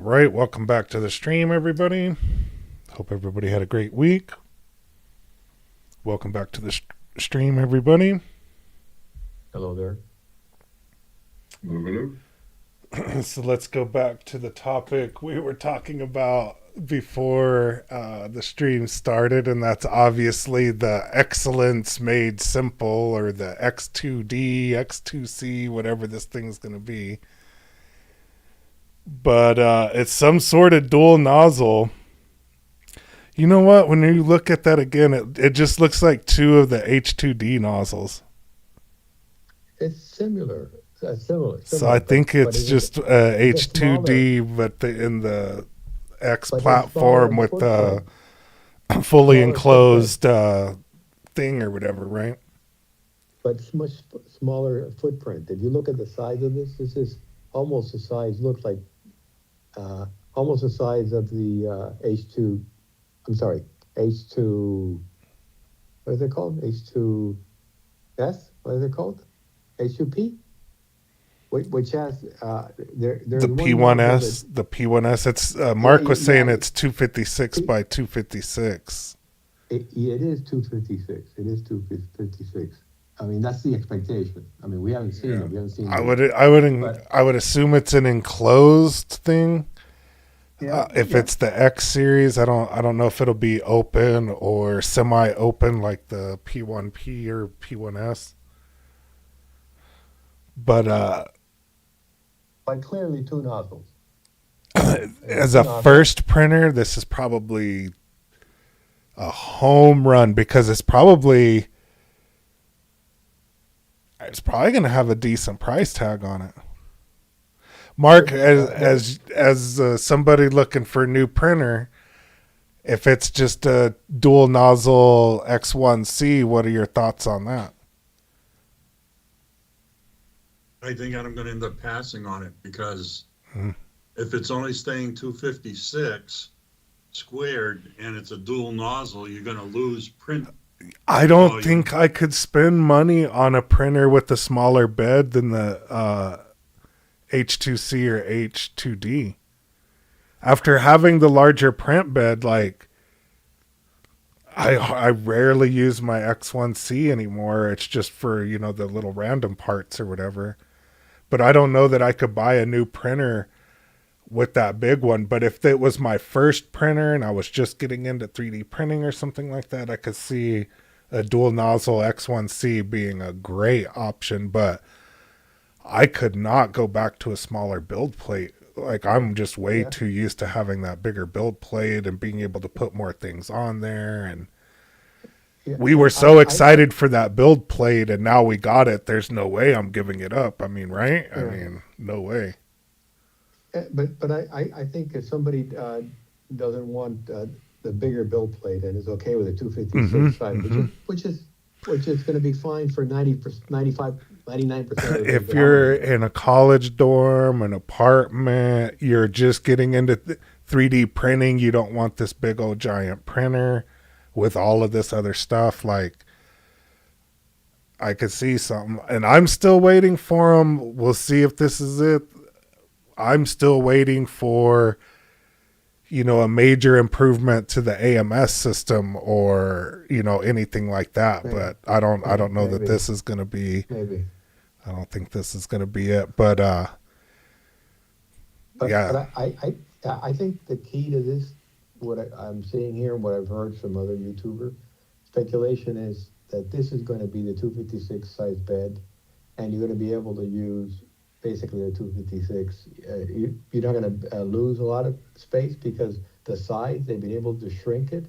right, welcome back to the stream, everybody. Hope everybody had a great week. Welcome back to the stream, everybody. Hello there. Hello. So let's go back to the topic we were talking about before the stream started, and that's obviously the excellence made simple, or the X2D, X2C, whatever this thing's going to be. But it's some sort of dual nozzle. You know what? When you look at that again, it just looks like two of the H2D nozzles. It's similar. So I think it's just H2D, smaller, but in the X but it's smaller platform in with the footprint. fully Smaller footprint, enclosed thing or whatever, right? but it's much smaller footprint. If you look at the size of this is almost the size. Looks like almost the size of the H2. I'm sorry, H2. What is it called? H2S. What is it called? H2P. Which has there's The one nozzle that P1S, the P1S. It's Mark was saying yeah, it's 256 by 256. it is 256. It is 256. I mean, that's the expectation. I mean, we haven't seen Yeah, it. We haven't seen I it. would I would But I would assume it's an enclosed thing. yeah, If yeah, it's the X series, I don't know if it'll be open or semi-open like the P1P or P1S. But but clearly two nozzles. as Two a nozzles. first printer, this is probably a home run because it's probably going to have a decent price tag on it. Mark, There, as somebody looking for a new printer, if it's just a dual nozzle X1C, what are your thoughts on that? I think I'm going to end up passing on it because Hmm. if it's only staying 256 squared and it's a dual nozzle, you're going to lose print I don't think volume. I could spend money on a printer with a smaller bed than the H2C or H2D. After having the larger print bed, like I rarely use my X1C anymore. It's just for, the little random parts or whatever. But I don't know that I could buy a new printer with that big one. But if it was my first printer and I was just getting into 3D printing or something like that, I could see a dual nozzle X1C being a great option. But I could not go back to a smaller build plate. Like, yeah, I'm just way yeah, too used to having that bigger build plate and being able to put more things on there. And yeah. we were so excited for that build plate, and now we got it. There's no way I'm giving it up. I mean, right? I Yeah. mean, no way. But I think if somebody doesn't want the bigger build plate and is okay with a Mm-hmm. 256 size, Mm-hmm. which is going to be fine for 90%, 95, 99% of the If you're geometry. in a college dorm, an apartment, you're just getting into 3D printing, you don't want this big old giant printer with all of this other stuff. Like, I could see something, and I'm still waiting for them. We'll see if this is it. I'm still waiting for a major improvement to the AMS system or anything like that. Maybe, But I don't know that maybe, this is going to be. maybe. I don't think this is going to be it. But But yeah, I think the key to this, I'm seeing here, and what I've heard from other YouTuber speculation is that this is going to be the 256 size bed, and you're going to be able to use basically a 256. You're not going to lose a lot of space because the size they've been able to shrink it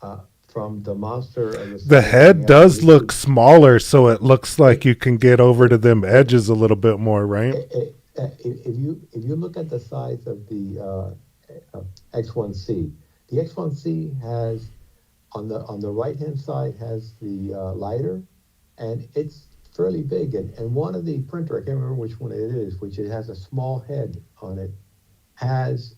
uh, from the monster of the the size that we head have on does look YouTube. smaller, so it looks like It, you can get over to them edges a little bit more, right? if you look at the size of the X1C, the X1C has on the right hand side has the lighter, and it's fairly big. And one of the printer, I can't remember which one it is, which it has a small head on it, has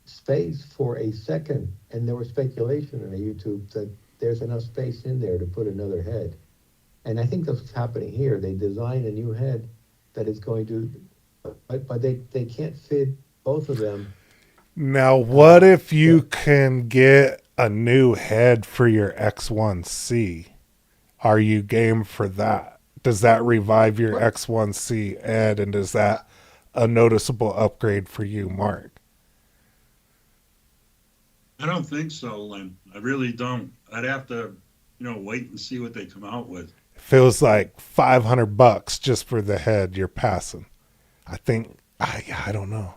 space for a second. And there was speculation in the YouTube that there's enough space in there to put another head. And I think that's what's happening here. They designed a new head that is going to, but they can't fit both of them Now, what if you can get a new head for your X1C? Are you game for that? Does that revive your X1C, Ed? And is that a noticeable upgrade for you, Mark? I don't think so, Len. I really don't. I'd have to, wait and see what they come out with. It feels like $500 just for the head you're passing. I think, I don't know.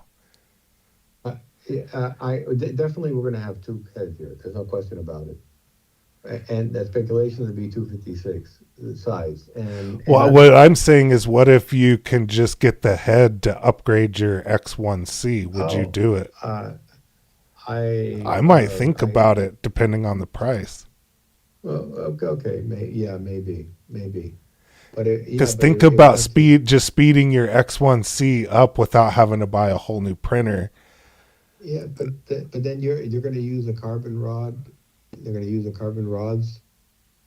Definitely we're going to have two heads here. There's no question about it. And that speculation would be 256 size. Well, what I'm saying is, what if you can just get the head to upgrade your X1C? Would you do it? I might think about it depending on the price. Well, okay, maybe. But because think about speeding your X1C up without having to buy a whole new printer. Yeah, but then you're going to use a carbon rod. They're going to use the carbon rods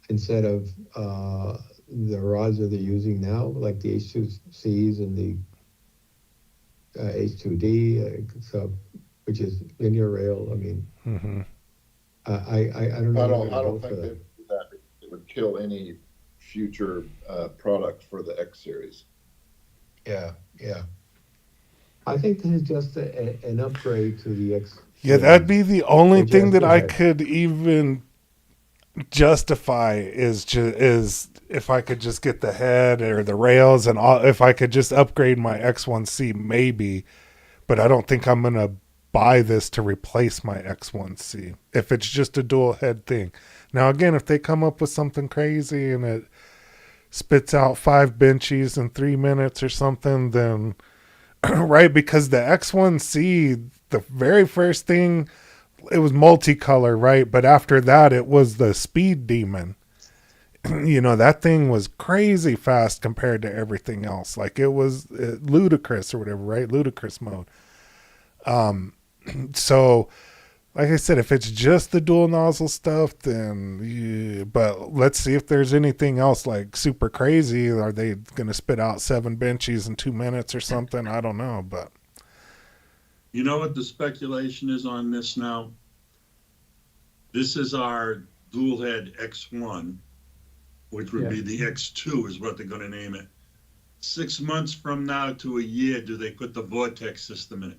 instead of the rods that they're using now, like the H2Cs and the H2D, which is linear rail. I mean, I don't know. I don't think that it would kill any future product for the X series. Yeah. I think this is just an upgrade to the X. Yeah, that'd be the only thing that I could even justify is if I could just get the head or the rails and all. If I could just upgrade my X1C, maybe. But I don't think I'm gonna buy this to replace my X1C if it's just a dual head thing. Now again, if they come up with something crazy and it spits out 5 benchies in 3 minutes or something, then right, because the X1C, the very first thing, it was multicolor, right? But after that, it was the speed demon. That thing was crazy fast compared to everything else. Like it was ludicrous or whatever, right? Ludicrous mode. So, like I said, if it's just the dual nozzle stuff, then but let's see if there's anything else like super crazy. Are they going to spit out 7 benchies in 2 minutes or something? I don't know, but you know what the speculation is on this now? This is our dual head X1, which would be the X2 is what they're going to name it. 6 months from now to a year, do they put the vortex system in it?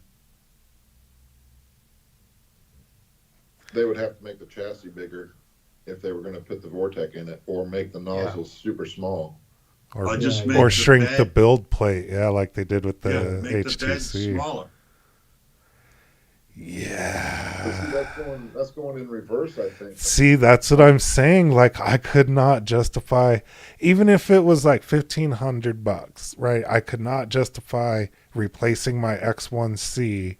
They would have to make the chassis bigger if they were going to put the Vortec in it, or make the nozzles super small, or shrink the build plate, like they did with the make H2C. The bed smaller. Yeah. See, that's going in reverse, I think. See, that's what I'm saying. Like, I could not justify, even if it was like $1,500, right? I could not justify replacing my X1C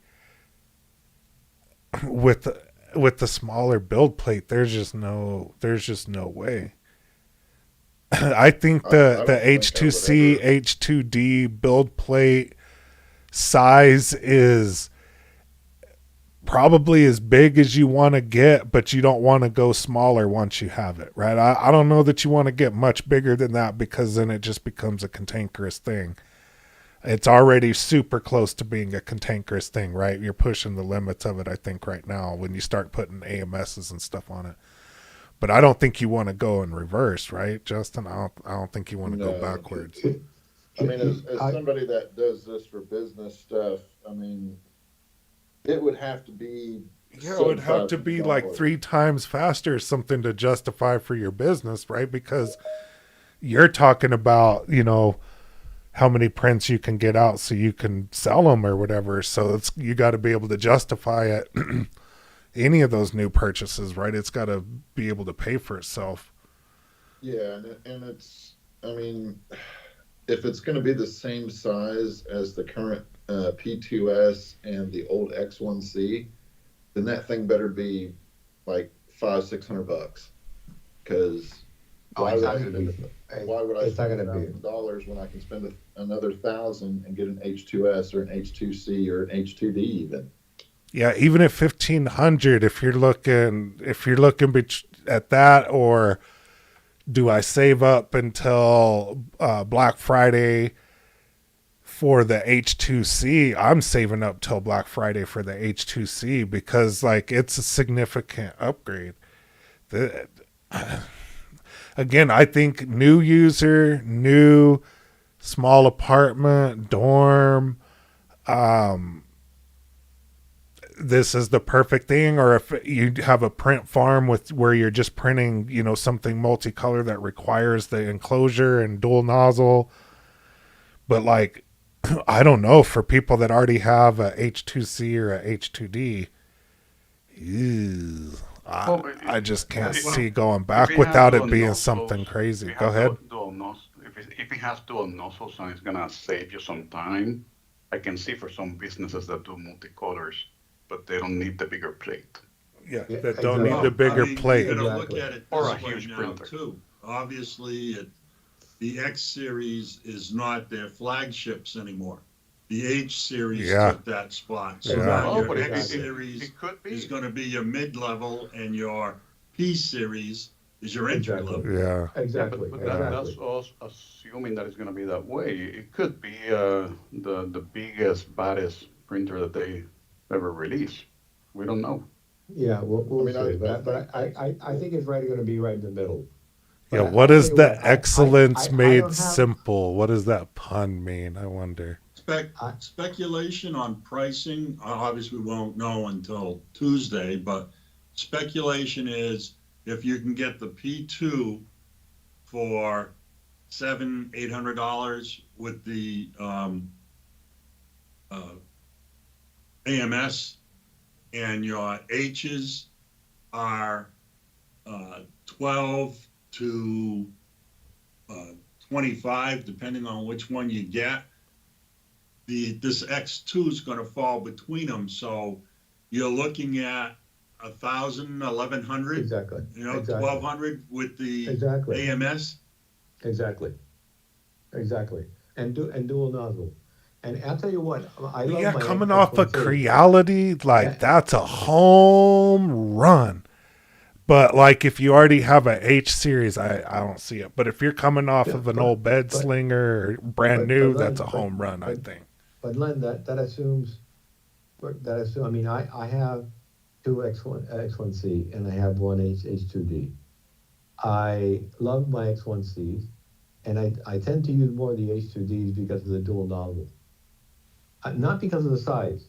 with the smaller build plate. There's just no way. I think the H2C, H2D build plate size is probably as big as you want to get, but you don't want to go smaller once you have it, right? I don't know that you want to get much bigger than that, because then it just becomes a cantankerous thing. It's already super close to being a cantankerous thing, right? You're pushing the limits of it, I think, right now when you start putting AMSs and stuff on it. But I don't think you want to go in reverse, right, Justin? I don't think you want to go backwards. I mean, as somebody that does this for business stuff, I mean, it would have to be... Yeah, it would have to be like 3 times faster or something to justify for your business, right? Because you're talking about, how many prints you can get out so you can sell them or whatever. So you got to be able to justify it. Any of those new purchases, right? It's got to be able to pay for itself. Yeah, and it's, I mean, if it's going to be the same size as the current P2S and the old X1C, then that thing better be like $500-$600, because why would I spend $1,000 when I can spend another $1,000 and get an H2S or an H2C or an H2D even? Yeah, even at $1,500, if you're looking at that, or do I save up until Black Friday for the H2C, I'm saving up till Black Friday for the H2C because like it's a significant upgrade. The, again, I think new user, new small apartment, dorm, this is the perfect thing. Or if you have a print farm with where you're just printing, you know, something multicolor that requires the enclosure and dual nozzle. But like, I don't know, for people that already have a H2C or a H2D, ew, I just can't see going back without it being something crazy. Go ahead. If it has dual nozzles and it's gonna save you some time, I can see for some businesses that do multicolors, but they don't need the bigger plate. Yeah, Yeah, that don't exactly. need the bigger I mean, plate. You gotta Exactly. look at it Or this a way huge now printer. too. Obviously, the X series is not their flagships anymore. The H series Yeah. took that spot. So Yeah. now Oh, your but X it series could be. is gonna be your mid-level and your P series is your entry Exactly. level. Yeah. Exactly. But Yeah. that's also assuming that it's going to be that way. It could be the biggest, baddest printer that they ever release. We don't know. Yeah, we'll I mean, see. But I I think it's going to be right in the middle. But Yeah, I what tell is you the what, excellence I made don't have, simple? What does that pun mean? I wonder. Speculation on pricing, obviously we won't know until Tuesday, but speculation is if you can get the P2 for $700-800 with the AMS, and your H's are 12 to 25, depending on which one you get. This X2 is going to fall between them, so you're looking at 1,000, 1,100, exactly. you know, Exactly. 1,200 with the Exactly. AMS. Exactly. And dual nozzle. And I'll tell you what, I love Yeah, my coming off of X1C. Creality, like Yeah. that's a home run. But like if you already have a H series, I don't see it. But if you're coming off Yeah, of an but- old bed but- slinger or brand but new, Len, that's a home run, I but- think. But Len, that assumes, I mean, I have two X1C and I have one H2D. I love my X1Cs, and I tend to use more of the H2Ds because of the dual nozzle. Not because of the size.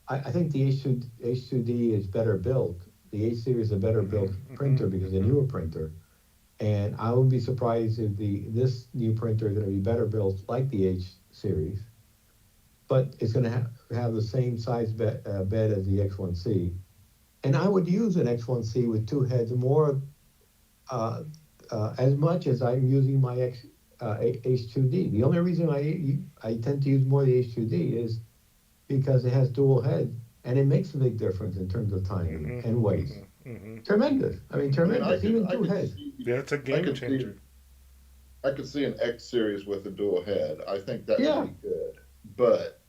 I think the H2D is better built. The H series is a better built printer because it's a newer printer. And I wouldn't be surprised if this new printer is going to be better built like the H series, but it's going to have the same size bed as the X1C. And I would use an X1C with two heads more, as much as I'm using my H2D. The only reason I tend to use more of the H2D is because it has dual heads, and it makes a big difference in terms of time and weight. Tremendous. I mean, tremendous. Even two heads. Yeah, it's a game changer. I could see an X series with a dual head. I think that Yeah. would be good. But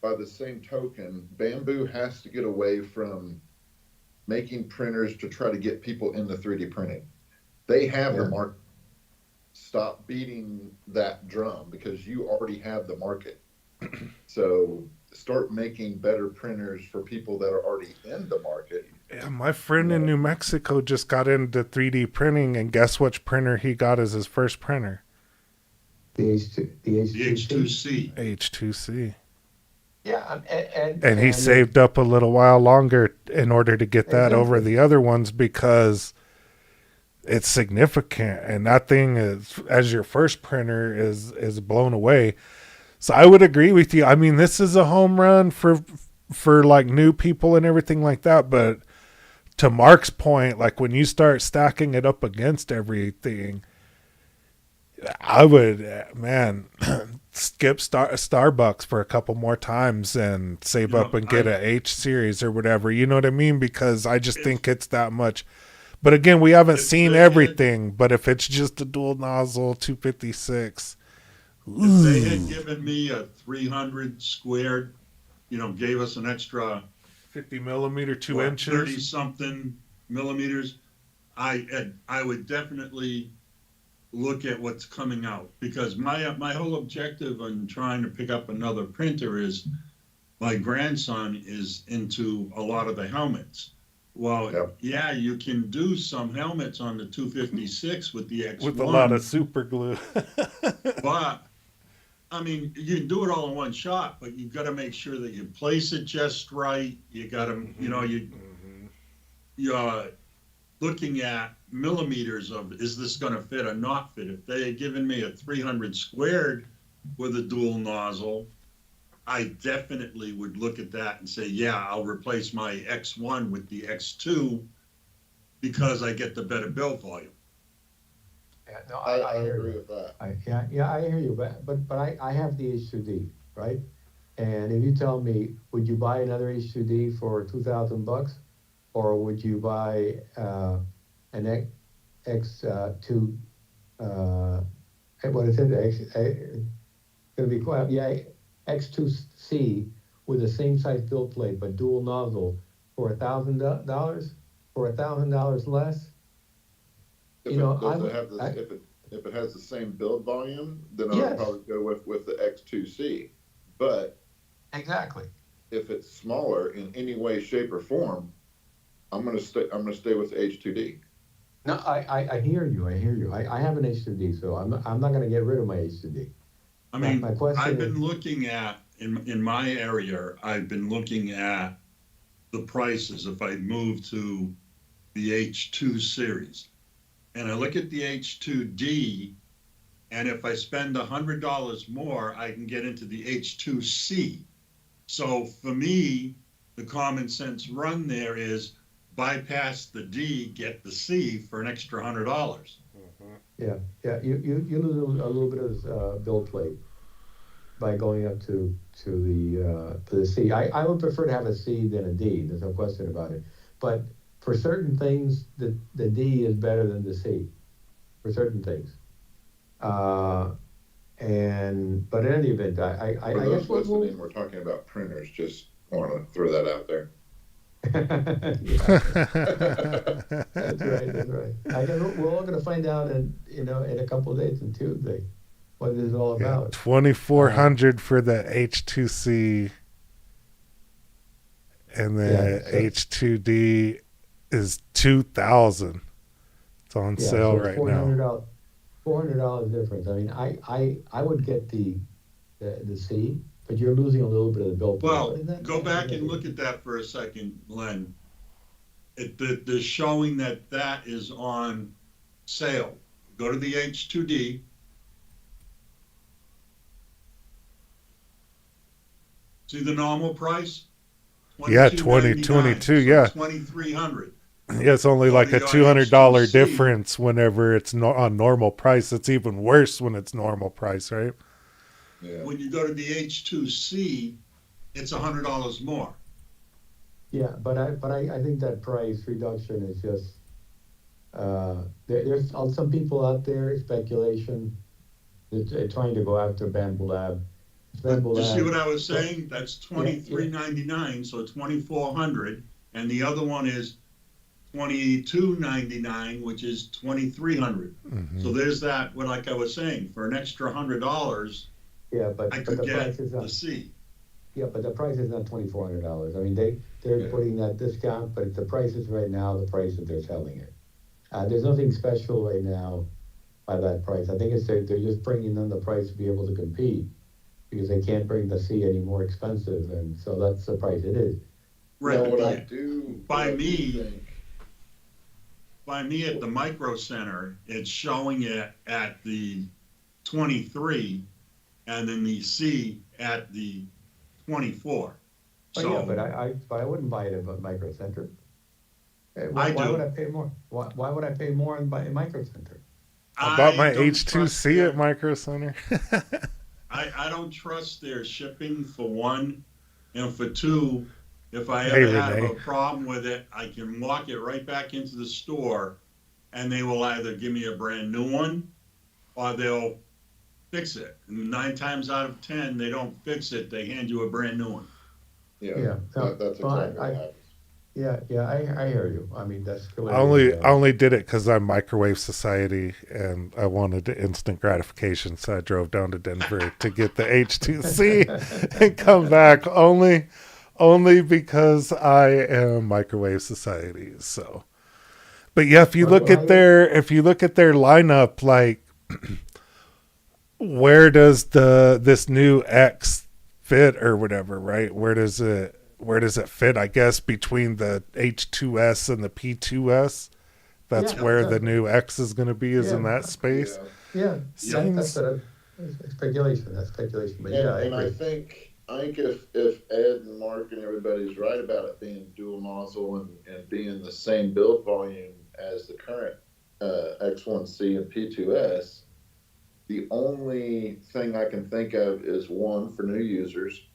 by the same token, Bamboo has to get away from making printers to try to get people into 3D printing. They have the Yeah. market. Stop beating that drum because you already have the market. So start making better printers for people that are already in the market. Yeah, my friend in New Mexico just got into 3D printing, and guess which printer he got as his first printer? The H2, the The H2C. H2C. H2C. Yeah, And he saved up a little while longer in order to get that over Exactly. the other ones because it's significant. And that thing is, as your first printer, is blown away. So I would agree with you. I mean, this is a home run for like new people and everything like that. But to Mark's point, like when you start stacking it up against everything, I would, man, skip Starbucks for a couple more times and save up and get a H series or whatever. You know what I mean? Because I just think it's that much. But again, we haven't seen everything. But if it's just a dual nozzle 256, if they had given me a 300 squared, gave us an extra 50 millimeter, 2 30 inches. something millimeters, I would definitely look at what's coming out, because my whole objective on trying to pick up another printer is my grandson is into a lot of the helmets. Well, Yep. yeah, you can do some helmets on the 256 with the With a lot of X1, super glue. but I mean, you can do it all in one shot, but you've got to make sure that you place it just right. You got to, you're looking at millimeters of, is this going to fit or not fit? If they had given me a 300 squared with a dual nozzle, I definitely would look at that and say, yeah, I'll replace my X1 with the X2 because I get the better build volume. Yeah, no, I hear agree you. with that. I hear you, but I have the H2D, right? And if you tell me, would you buy another H2D for $2,000, or would you buy an X2? What is it? Gonna be quite, yeah, X2C with the same size build plate but dual nozzle for $1,000, for $1,000 less. If You know, does it have this, if it has the same build volume, then I Yes. would probably go with the X2C. But exactly. if it's smaller in any way, shape, or form, I'm gonna stay with the H2D. No, I hear you. I have an H2D, so I'm not gonna get rid of my H2D. I mean, My question I've is- been looking at, in my area, I've been looking at the prices if I move to the H2 series. And I look at the H2D, and if I spend $100 more, I can get into the H2C. So for me, the common sense run there is bypass the D, get the C for an extra $100. Yeah, you lose a little bit of build plate by going up to the C. I would prefer to have a C than a D. There's no question about it. But for certain things, the D is better than the C. For certain things. But in any event, I For those guess listening, we're talking about printers. Just want to throw that out there. Yeah, that's right. I guess we're all going to find out in a couple of days on Tuesday what this is all Yeah, about. 2,400 for the H2C, and the H2D is 2,000. It's on sale right now. $400 difference. I mean, I would get the C, but you're losing a little bit of the build. Well, go back and look at that for a second, Len. They're showing that is on sale. Go to the H2D. See the normal price? Yeah, 2022, yeah. 2,300. Yeah, it's only like a $200 difference whenever it's on normal price. It's even worse when it's normal price, right? Yeah. When you go to the H2C, it's $100 more. Yeah, but I think that price reduction is just there's some people out there speculation that trying to go after Bamboo Lab. You see what I was saying? That's $23.99, so $2,400, and the other one is $22.99, which is $2,300. So there's that. What, like I was saying, for an extra $100, yeah, but I could the get price is the not. C. Yeah, but the price is not $2,400. I mean, they're putting that discount, but the price is right now the price that they're selling it. There's nothing special right now by that price. I think they're just bringing in the price to be able to compete because they can't bring the C any more expensive, and so that's the price it is. Right. Now, what I but do by what I do me, think- by me at the Micro Center, it's showing it at the 23, and then the C at the 24. Oh, So yeah, but I wouldn't buy it at Micro Center. I Why do. would I pay more? Why would I pay more in Micro Center? I bought my don't trust H2C their- at Micro Center. I don't trust their shipping, for one, and for two, if I Hey, ever have Renee. a problem with it, I can walk it right back into the store, and they will either give me a brand new one, or they'll fix it. And 9 times out of 10, they don't fix it, they hand you a brand new one. Yeah, Yeah, that's well, exactly what happens. yeah, I hear you. I mean, that's I clearly, only did it because I'm microwave society and I wanted the instant gratification. So I drove down to Denver to get the H2C and come back only because I am microwave society. So, but yeah, if you look at their lineup, like where does this new X fit or whatever, right? Where does it fit? I guess between the H2S and the P2S. That's yeah, where the exactly. new X is going to be, is in Yeah, that space. Yeah. yeah, that's Seems, it's speculation. That's speculation. But yeah, And I and I agree. think I think if Ed and Mark and everybody's right about it being dual nozzle and being the same build volume as the current X1C and P2S, the only thing I can think of is one for new users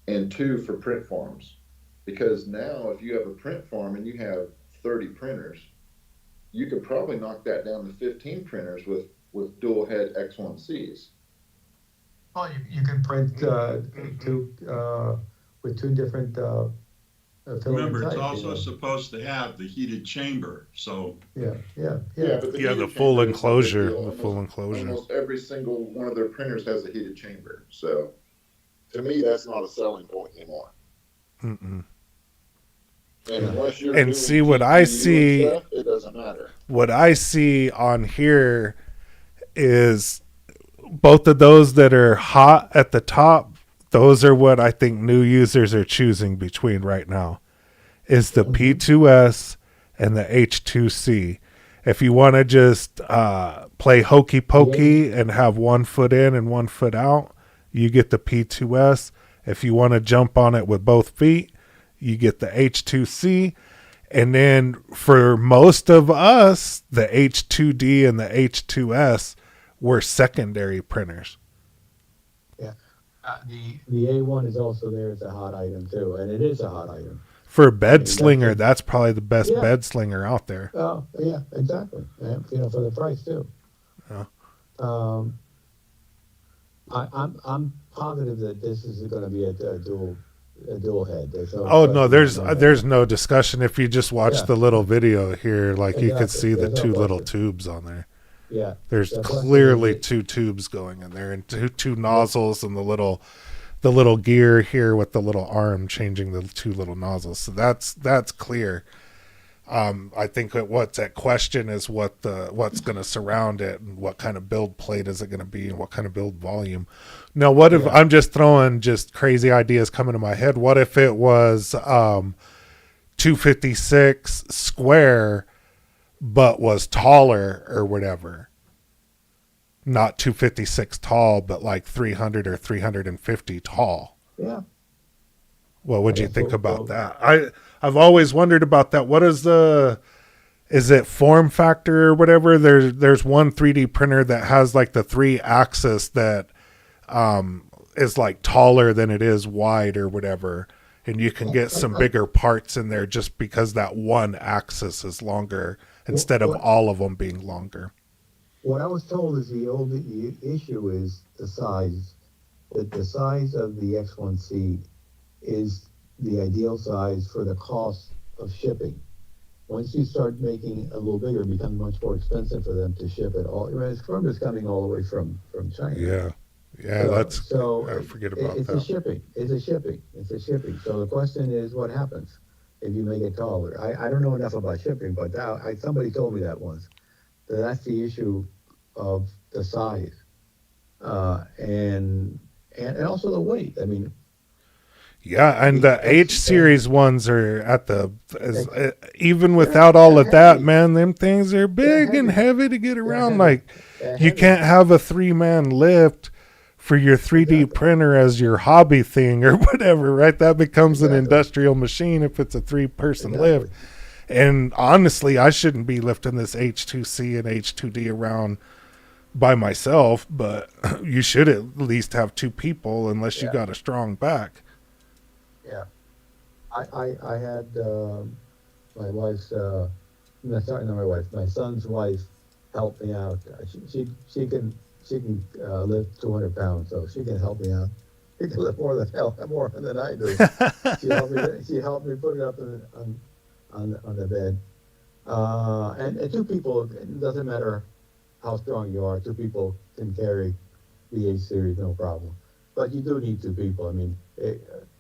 and two for print farms. Because now if you have a print farm and you have 30 printers, you could probably knock that down to 15 printers with dual head X1Cs. Well, you can print two with two different filament Remember, it's types. also supposed to have the heated chamber, so Yeah, yeah, Yeah, yeah, but the yeah, heated chamber isn't a big deal. the full enclosure. Almost every single one of their printers has a heated chamber. So to me, that's not a selling point anymore. Mm-mm. And unless you're And doing see TPU and stuff, it doesn't matter. what I see on here is both of those that are hot at the top. Those are what I think new users are choosing between right now. Is the P2S and the H2C. If you want to just play hokey pokey and have 1 foot in and 1 foot out, you get the P2S. If you want to jump on it with both feet, you get the H2C. And then for most of us, the H2D and the H2S were secondary printers. yeah. The A1 is also there as a hot item too, and it is a hot item. For I bed mean, slinger, that's probably the best yeah. bed slinger out there. Oh, yeah, exactly. Yeah, for the price too. Yeah. Um, I'm positive that this is going to be a dual head. There's no Oh no, question about that. there's no discussion. If you just watch Yeah, the little video here, like you could exactly. see the There's no two little question. tubes on there. Yeah. There's The question clearly is, two tubes going in there, and two nozzles, and the little gear here with the little arm changing the two little nozzles. So that's clear. I think that what's at question is what's going to surround it and what kind of build plate is it going to be and what kind of build volume. Now, what if yeah, I'm just throwing just crazy ideas coming to my head? What if it was 256 square but was taller or whatever? Not 256 tall, but like 300 or 350 tall. yeah. What would you Okay, think so, about that? I've always wondered about that. What is is it form factor or whatever? There's one 3D printer that has like the 3-axis that is like taller than it is wide or whatever, and you can get some bigger parts in there just because that one axis is longer instead of what all of them being longer. what I was told is the issue is the size. That the size of the X1C is the ideal size for the cost of shipping. Once you start making it a little bigger, it becomes much more expensive for them to ship it all. It's coming all the way from China. Yeah, yeah. I forget about it's that. a shipping. It's a shipping. It's a shipping. So the question is, what happens if you make it taller? I don't know enough about shipping, but somebody told me that once. That's the issue of the size, and also the weight. I mean, Yeah, and the X, H series ones are at X, even they're without all they're of that, heavy. man, them things are They're big and heavy. heavy to get They're around. heavy. Like They're you heavy. can't have a 3-man lift for your 3D Exactly. printer as your hobby thing or whatever, right? That becomes an Exactly. industrial machine if it's a 3-person lift. Exactly. And honestly, I shouldn't be lifting this H2C and H2D around by myself, but you should at least have 2 people unless you Yeah. got a strong back. Yeah. I had my wife's no, sorry, not my wife, my son's wife help me out. She can lift 200 pounds, so she can help me out. She can lift more than I do. She helped me put it up on the bed. And two people, it doesn't matter how strong you are, two people can carry the H series no problem. But you do need two people. I mean,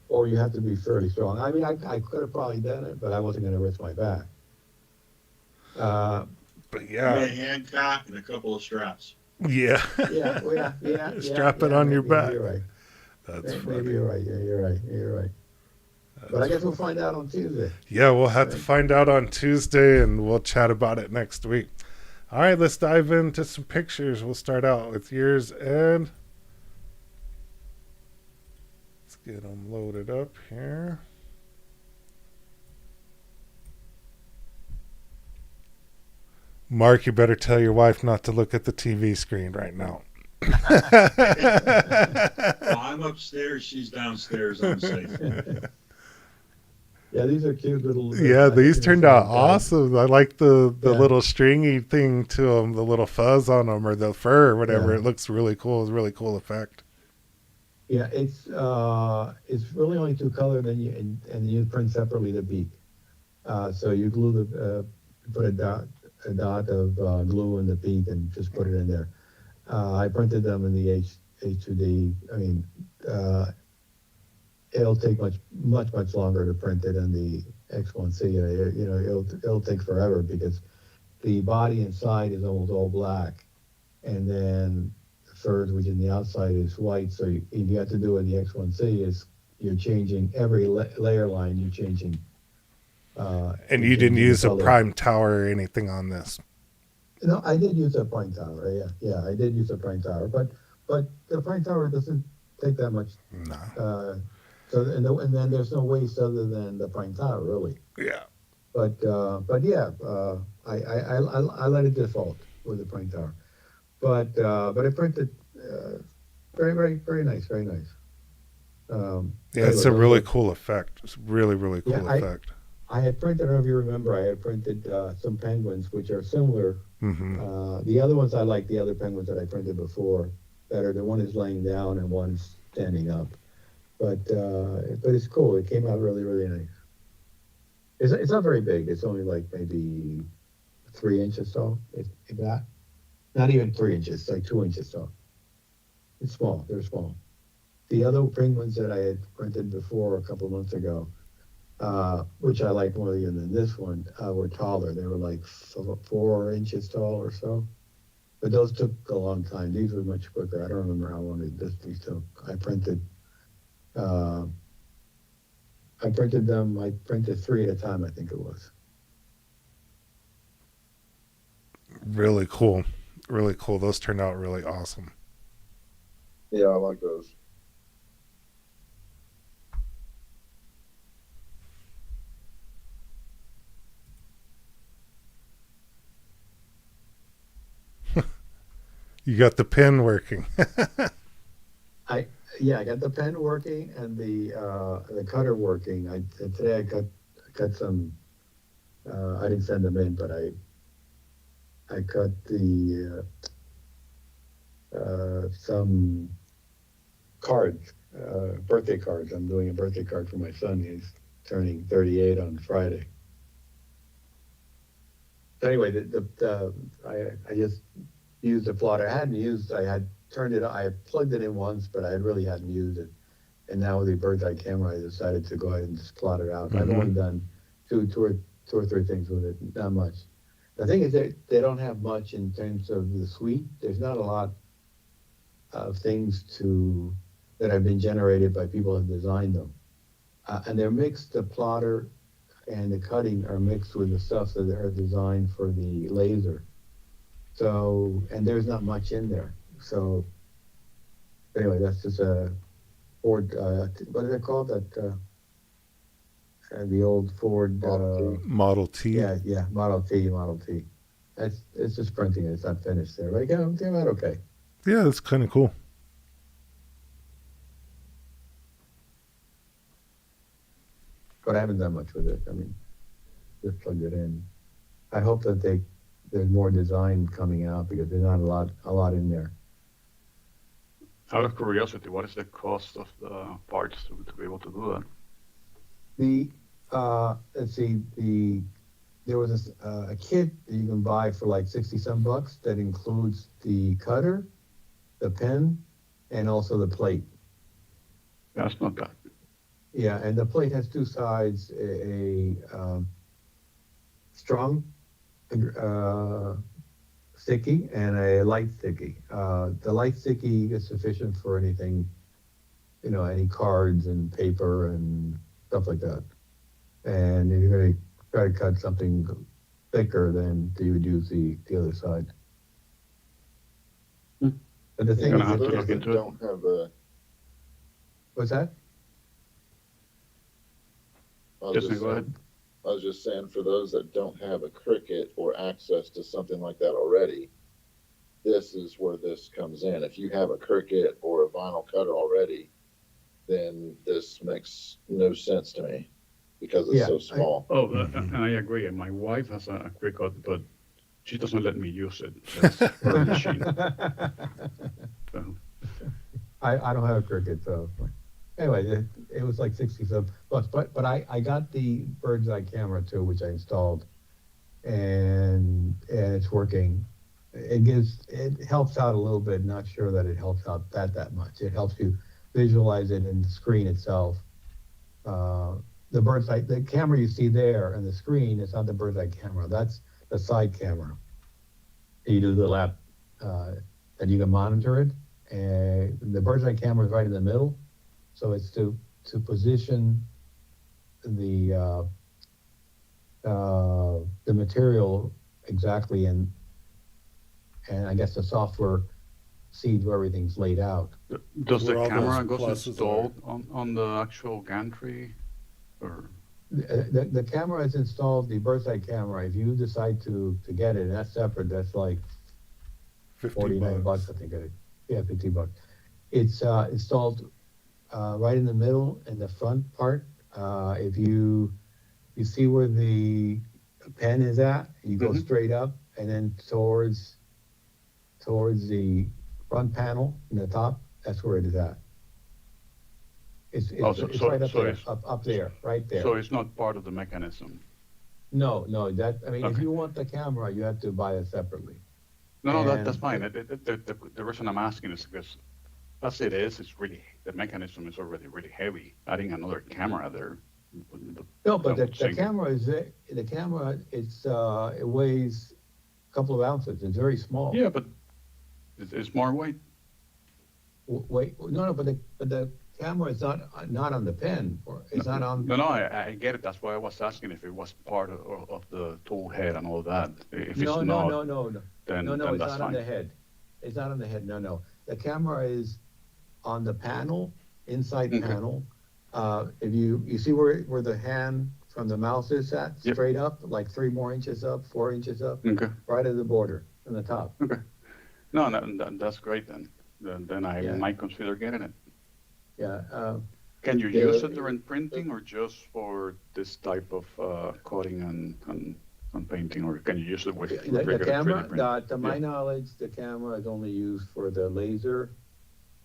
or you have to be fairly strong. I mean, I could have probably done it, but I wasn't going to risk my back. But You yeah, a hand cot and a couple of straps. yeah. Strap it on your back. You're right. That's Maybe funny. you're right. Yeah, you're right. You're right. But I guess we'll find out on Tuesday. Yeah, we'll have to Right. find out on Tuesday, and we'll chat about it next week. All right, let's dive into some pictures. We'll start out with yours, and let's get them loaded up here. Mark, you better tell your wife not to look at the TV screen right now. Well, I'm upstairs, she's downstairs, I'm safe. Yeah, these are cute little. Yeah, these turned out guys. awesome. I like the Yeah. little stringy thing to them, the little fuzz on them, or the fur, or whatever. Yeah. It looks really cool. It's a really cool effect. Yeah, it's really only two colors, and you print separately the beak. So you glue put a dot of glue in the beak and just put it in there. I printed them in the H2D. I mean, it'll take much longer to print it in the X1C. You know, it'll take forever because the body inside is almost all black, and then the fur, which in the outside is white. So if you have to do it in the X1C, you're changing every layer line. You're changing. And you didn't use a color. prime tower or anything on this. No, I did use a prime tower. Yeah, I did use a prime tower, but the prime tower doesn't take that much. No. So and then there's no waste other than the prime tower, really. Yeah. But yeah, I let it default with the prime tower. But it printed very nice, very nice. Yeah, it's a really cool effect. It's a really, really cool Yeah, effect. I had printed, I don't know if you remember, I had printed some penguins which are similar. Hmm. The other ones I like the other penguins that I printed before better. The one is laying down and one's standing up. But it's cool. It came out really, really nice. It's not very big. It's only like maybe 3 inches tall. If that. Not even 3 inches. It's like 2 inches tall. It's small. They're small. The other penguins that I had printed before a couple of months ago, which I like more even than this one, were taller. They were like 4 inches tall or so. But those took a long time. These were much quicker. I don't remember how long these took. I printed them. I printed 3 at a time, I think it was. Really cool. Really cool. Those turned out really awesome. Yeah, I like those. I You got the pen working. Yeah, I got the pen working and the cutter working. Today I cut some. I didn't send them in, but I cut the some cards, birthday cards. I'm doing a birthday card for my son. He's turning 38 on Friday. So anyway, I just used the plotter. I had turned it. I had plugged it in once, but I really hadn't used it. And now with the bird's eye camera, I decided to go ahead and just plot it out. I've only done two or three things with it, not much. The thing is, they don't have much in terms of the suite. There's not a lot of things that have been generated by people who have designed them, and they're mixed. The plotter and the cutting are mixed with the stuff that are designed for the laser. So, and there's not much in there. So, anyway, that's just a Ford. What is it called? That the old Ford. Model T. Yeah, Model T. It's just printing it. It's not finished there. But it came out okay. Yeah, that's kind of cool. But I haven't done much with it. I mean, just plugged it in. I hope that there's more design coming out because there's not a lot in there. Out of curiosity, what is the cost of the parts to be able to do that? Let's see, there was a kit that you can buy for like 60 some bucks that includes the cutter, the pen, and also the plate. That's not bad. Yeah, and the plate has two sides, a strong sticky and a light sticky. The light sticky is sufficient for anything, any cards and paper and stuff like that. And if you're going to try to cut something thicker, then you would use the other side. Hmm. But the thing Gonna is, have to those look that into it. don't have a, what's that? I was Just just go ahead. I was just saying, for those that don't have a Cricut or access to something like that already, this is where this comes in. If you have a Cricut or a vinyl cutter already, then this makes no sense to me because it's Yeah, so small. Oh, and I agree. And my wife has a Cricut, but she doesn't let me use it. It's her machine. So, I don't have a Cricut, so anyway, it was like 60 some bucks. But I got the bird's eye camera too, which I installed, and it's working. It helps out a little bit. Not sure that it helps out that much. It helps you visualize it in the screen itself. The bird's eye, the camera you see there and the screen is not the bird's eye camera. That's the side camera. You do the lap, and you can monitor it. And the bird's eye camera is right in the middle, so it's to position the material exactly, and I guess the software sees where everything's laid out. does the Where all camera those go pluses installed on the actual gantry? Or The camera is installed, the bird's eye camera. If you decide to get it, that's separate. That's like 50 $49, bucks. I think it is. Yeah, $50. It's installed right in the middle in the front part. If you see where the pen is at, you go Mhm. straight up and then towards the front panel in the top. That's where it is at. It's right up there, up there, right there. So it's not part of the mechanism. No, I mean, if Okay. you want the camera, you have to buy it separately. No, that's And- fine. The reason I'm asking is because as it is, the mechanism is already really heavy. Adding another camera there. No, but the Sink. camera it weighs a couple of ounces. It's very small. Yeah, but it's more weight. Wait, no, but the camera is not on the pen, or it's not on. No, I get it. That's why I was asking if it was part of the tool head and all that. If No, it's no, not, no. then No, it's that's not fine. on the head. It's not on the head. No. The camera is on the panel, inside Okay. panel. If you see where the hand from the mouse is at, Yep. straight up, like 3 more inches up, 4 inches up, Okay. right at the border, on the top. No, that's great then. Then I Yeah. might consider getting it. Yeah. Can you Yeah, use it during printing or just for this type of coding and painting, or can you use it with The regular 3D camera, printing? to my knowledge, the camera is only used for the laser,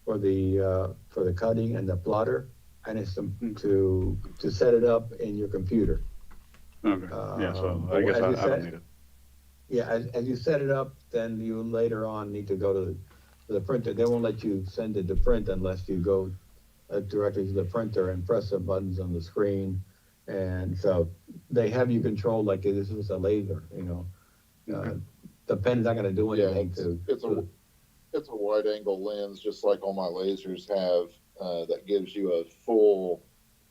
for the cutting and the plotter, and it's to set it up in your computer. Okay. Yeah. So I guess as you I said- don't need it. Yeah, as you set it up, then you later on need to go to the printer. They won't let you send it to print unless you go directly to the printer and press the buttons on the screen. And so they have you controlled like this was a laser, Okay. The pen's not gonna do Yeah, anything it's a wide angle lens, just like all my lasers have, that gives you a full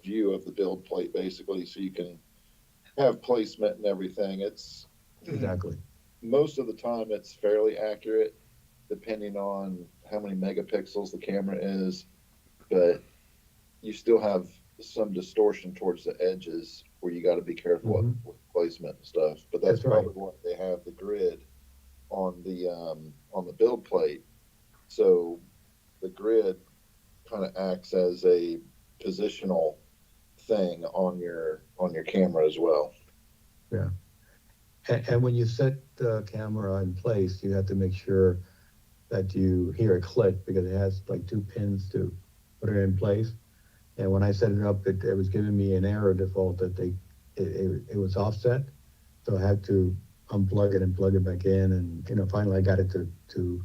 view of the build plate, basically, so you can have placement and everything. exactly. Most of the time it's fairly accurate, depending on how many megapixels the camera is, but you still have some distortion towards the edges where you got to be careful with placement and stuff. But that's That's right. probably why they have the grid on the build plate. So the grid kind of acts as a positional thing on your camera as well. And when you set the camera in place, you have to make sure that you hear it click because it has like two pins to put it in place. And when I set it up, it was giving me an error default that it was offset. So I had to unplug it and plug it back in. And, finally I got it to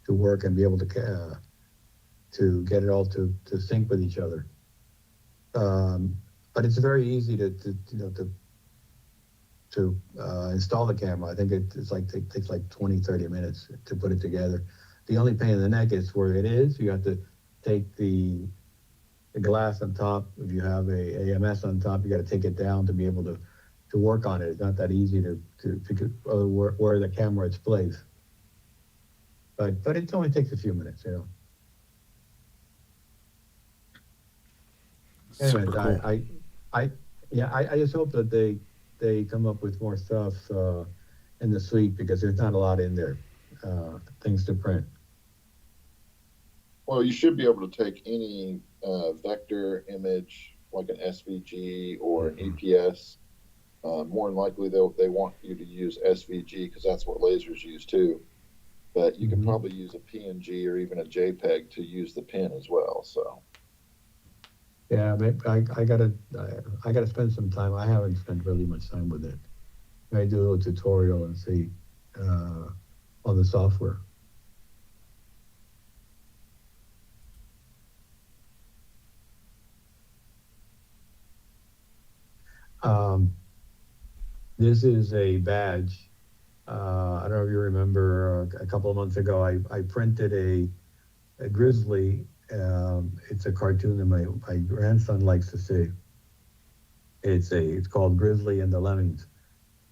work and be able to get it all to sync with each other. But it's very easy to install the camera. I think takes like 20, 30 minutes to put it together. The only pain in the neck is where it is. You have to take the glass on top. If you have a AMS on top, you got to take it down to be able to work on it. It's not that easy to figure where the camera is placed. But it only takes a few minutes, Super Anyway, cool. I just hope that they come up with more stuff in the suite because there's not a lot in there, things to print. Well, you should be able to take any vector image like an SVG or an EPS. More than likely, they want you to use SVG because that's what lasers use too. But you can probably use a PNG or even a JPEG to use the pen as well. So. Yeah, I gotta spend some time. I haven't spent really much time with it. I do a little tutorial and see on the software. This is a badge. I don't know if you remember a couple of months ago, I printed a grizzly. It's a cartoon that my grandson likes to see. It's called Grizzly and the Lemmings,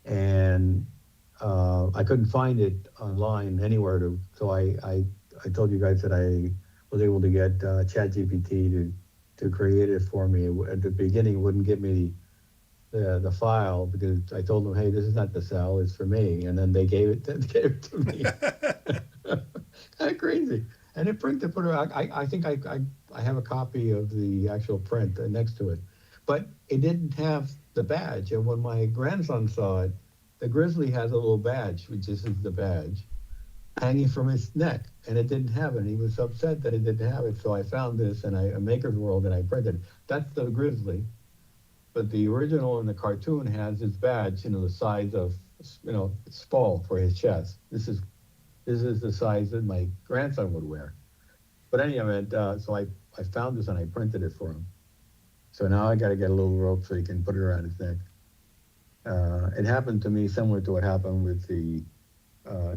and I couldn't find it online anywhere. So I told you guys that I was able to get ChatGPT to create it for me. At the beginning, it wouldn't give me the file because I told them, hey, this is not to sell, it's for me, and then they gave it to me. Kind of crazy. And it printed. I think I have a copy of the actual print next to it, but it didn't have the badge. And when my grandson saw it, the grizzly has a little badge, which is the badge, hanging from his neck, and it didn't have it. He was upset that it didn't have it. So I found this in a Maker's World and I printed. That's the grizzly, but the original in the cartoon has his badge, the size of small for his chest. This is the size that my grandson would wear. But anyway, so I found this and I printed it for him. So now I got to get a little rope so he can put it around his neck. It happened to me similar to what happened with the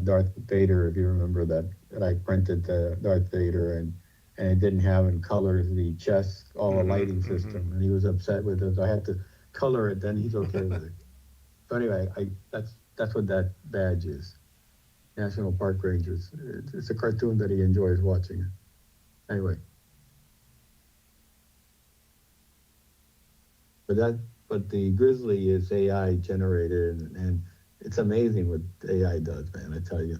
Darth Vader, if you remember that I printed the Darth Vader and it didn't have in colors the chest, all the lighting system, and he was upset with it. So I had to color it, then he's okay with it. So anyway, that's what that badge is. National Park Rangers. It's a cartoon that he enjoys watching. Anyway. But the grizzly is AI generated, and it's amazing what AI does, man. I tell you,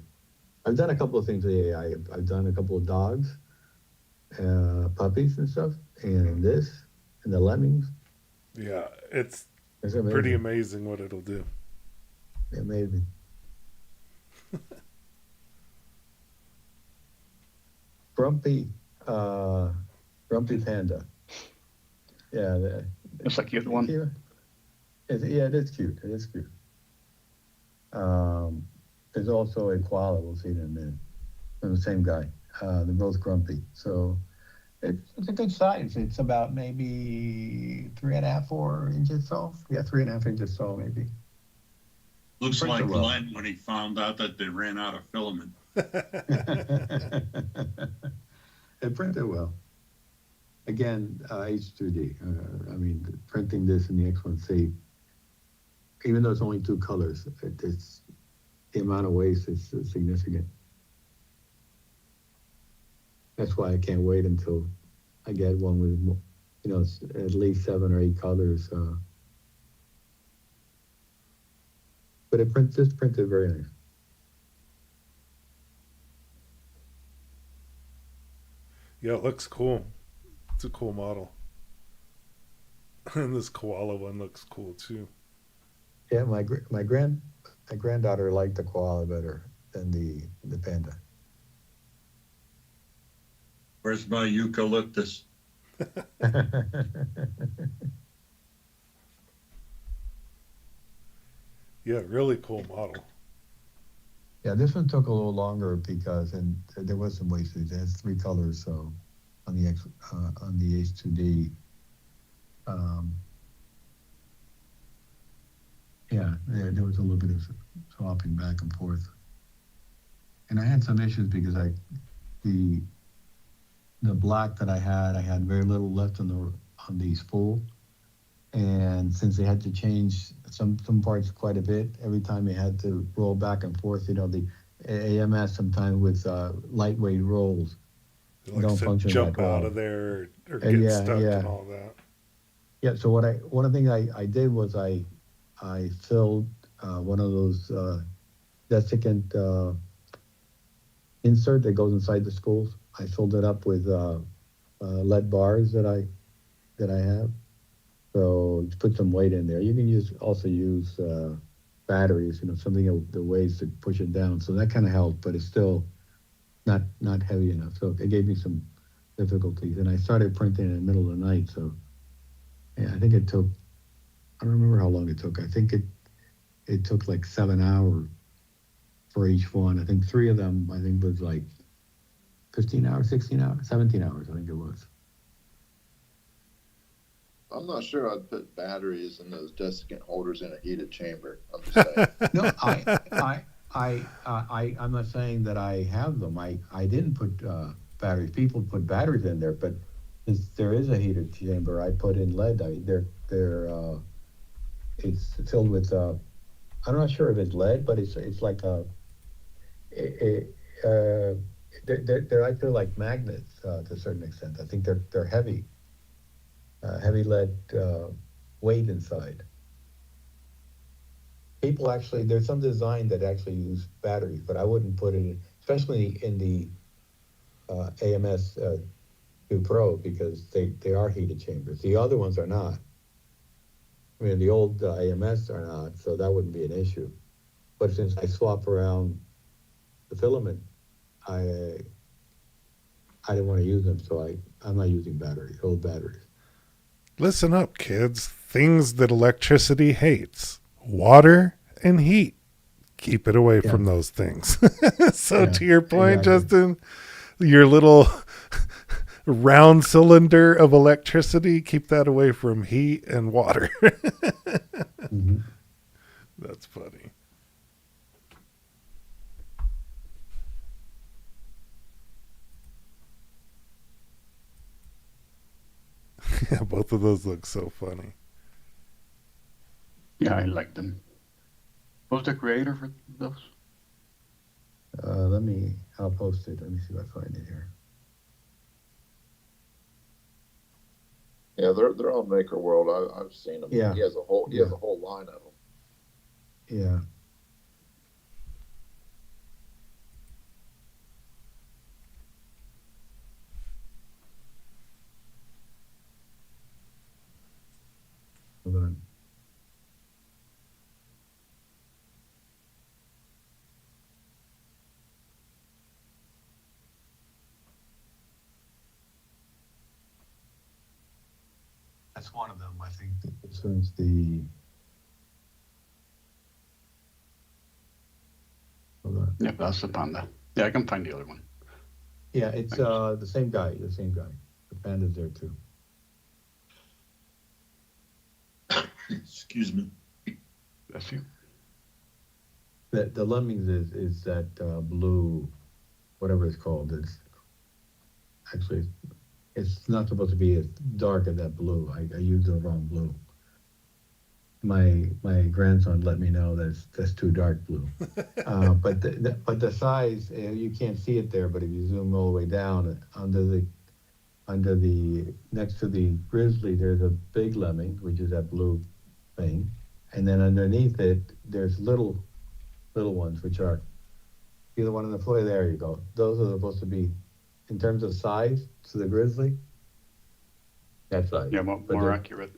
I've done a couple of things with AI. I've done a couple of dogs, puppies and stuff, and this, and the lemmings. Yeah, it's amazing. Pretty amazing what it'll do. Amazing. Grumpy panda. Yeah. It's a cute one. It is cute. It is cute. There's also a koala. We'll see in a minute. From the same guy. They're both grumpy. So it's a good size. It's about maybe 3.5, 4 inches tall. Yeah, 3.5 inches tall, maybe. Looks like Glenn when he found out that they ran out of filament. It printed well. Again, H2D. I mean, printing this in the X1C, even though it's only 2 colors, it's the amount of waste is significant. That's why I can't wait until I get one with, at least 7 or 8 colors. But this printed very nice. Yeah, it looks cool. It's a cool model. And this koala one looks cool too. Yeah, my granddaughter liked the koala better than the panda. Where's my eucalyptus? Yeah, really cool model. Yeah, this one took a little longer because, and there was some wastage. It has 3 colors, so on the on the H2D, um, yeah, there was a little bit of swapping back and forth, and I had some issues because the the black that I had very little left on the spool, and since they had to change some parts quite a bit every time, they had to roll back and forth. You know, the AMS sometimes with lightweight rolls Like I don't said, function jump that out well. of there or get Yeah, stuck and yeah, all that. yeah. So one of the things I did was I filled one of those desiccant insert that goes inside the spools. I filled it up with lead bars that I have. So to put some weight in there. You can also use batteries, you know, something the ways to push it down. So that kind of helped, but it's still not heavy enough. So it gave me some difficulties. And I started printing in the middle of the night. So yeah, I think it took. I don't remember how long it took. I think it took like 7 hours for each one. I think 3 of them. I think was like 15 hours, 16 hours, 17 hours. I think it was. I'm not sure I'd put batteries in those desiccant holders in a heated chamber. I'm just saying. No, I'm not saying that I have them. I didn't put batteries. People put batteries in there, but since there is a heated chamber, I put in lead. It's filled with. I'm not sure if it's lead, but it's like a they're actually like magnets to a certain extent. I think they're heavy lead weight inside. People actually, there's some design that actually use batteries, but I wouldn't put it in, especially in the AMS 2 Pro, because they are heated chambers. The other ones are not. I mean, the old AMS are not, so that wouldn't be an issue. But since I swap around the filament, I I didn't want to use them, so I'm not using batteries, old batteries. Listen up, kids. Things that electricity hates: water and heat. Keep it away Yeah, from those things. So, yeah, to your point, exactly. Justin, your little round cylinder of electricity, keep that away from heat and water. Hmm. That's funny. Yeah, both of those look so funny. Yeah, I like them. Who's the creator for those? I'll post it. Let me see if I find it here. Yeah, they're on Maker World. I've seen them. Yeah, He has yeah, a whole line of them. yeah. Hold on. That's one of them. I think this one's the. Hold on. Yeah, that's the Panda. Yeah, I can find the other one. Yeah, it's Thanks. the same guy. The same guy. The panda's there too. Excuse me. Bless you. The lemmings is that blue, whatever it's called. It's actually it's not supposed to be as dark as that blue. I used the wrong blue. My grandson let me know that's too dark blue. But the size, you can't see it there. But if you zoom all the way down under the next to the grizzly, there's a big lemming, which is that blue thing, and then underneath it, there's little ones, which are see the one on the floor. There you go. Those are supposed to be, in terms of size, to the grizzly. That size. Yeah, But more they're accurate.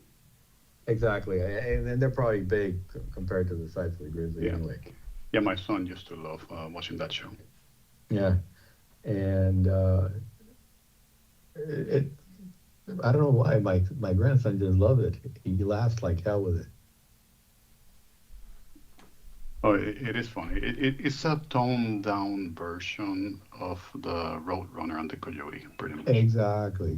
exactly, and they're probably big compared to the size of the grizzly Yeah. anyway. Yeah, my son used to love watching that show. Yeah, and it, I don't know why my grandson just loved it. He laughs like hell with it. Oh, it is funny. It's a toned down version of the Roadrunner and the Coyote, pretty much. Exactly.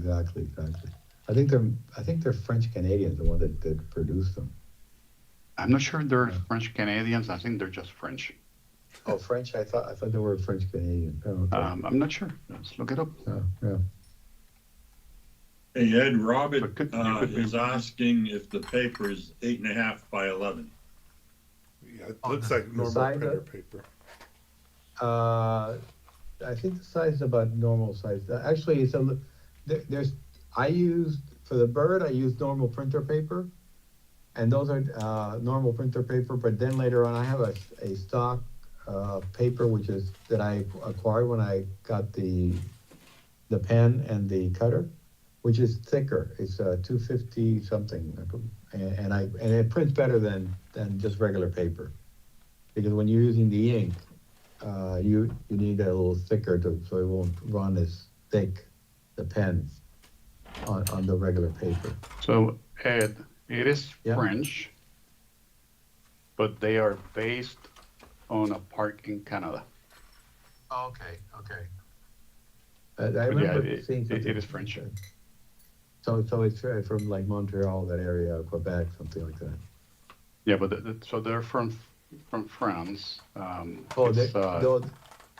I think they're French Canadians, the one that produced them. I'm not sure they're Yeah. French Canadians. I think they're just French. Oh, French. I thought they were French Canadian. Oh, okay. I'm not sure. Let's look it up. Yeah. Hey, Ed, Robert But you could be is asking if the paper is 8.5 by 11. Yeah, it Oh, looks the- like the normal size printer of- paper. I think the size is about normal size. Actually, there's. I used for the bird. I used normal printer paper, and those are normal printer paper. But then later on, I have a stock paper that I acquired when I got the pen and the cutter, which is thicker. It's 250 something, and it prints better than just regular paper, because when you're using the ink, you need a little thicker so it won't run as thick, the pen, on the regular paper. So, Ed, it is Yeah. French, but they are based on a park in Canada. Oh, okay. I But yeah, remember seeing it something. is French. So it's from like Montreal, that area, Quebec, something like that. Yeah, but so they're from France. Oh, It's,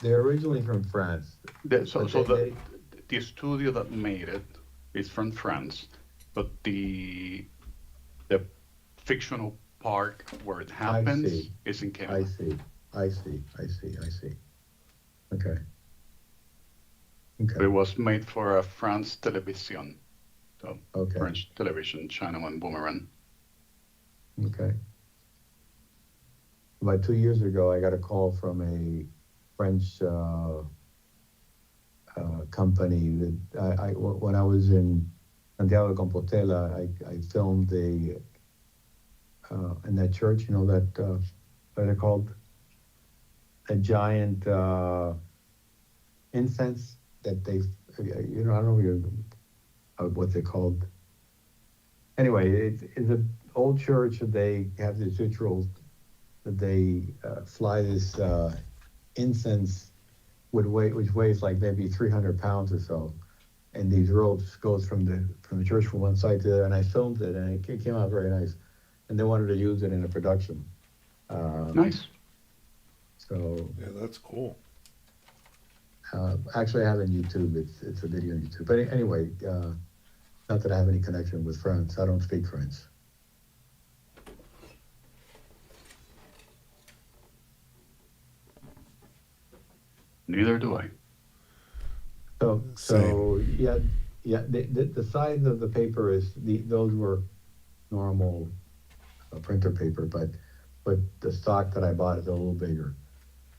they're originally from France. so But so they- the studio that made it is from France, but the fictional park where it happens see. is in I Canada. see. Okay. But it was made for a France television, so Okay. French television, China and Boomerang. Okay. About 2 years ago, I got a call from a French company that when I was in Santiago de Compostela, I filmed in that church, that what are they called? A giant incense that I don't know what they're called. Anyway, it's an old church, and they have this ritual that they fly this incense which weighs like maybe 300 pounds or so, and these ropes goes from the church from one side to the other, and I filmed it, and it came out very nice, and they wanted to use it in a production. Nice. So Yeah, that's cool. actually, I have it on YouTube. It's a video on YouTube. But anyway, not that I have any connection with France. I don't speak French. Neither do I. So yeah. The size of the paper those were normal printer paper, but the stock that I bought is a little bigger,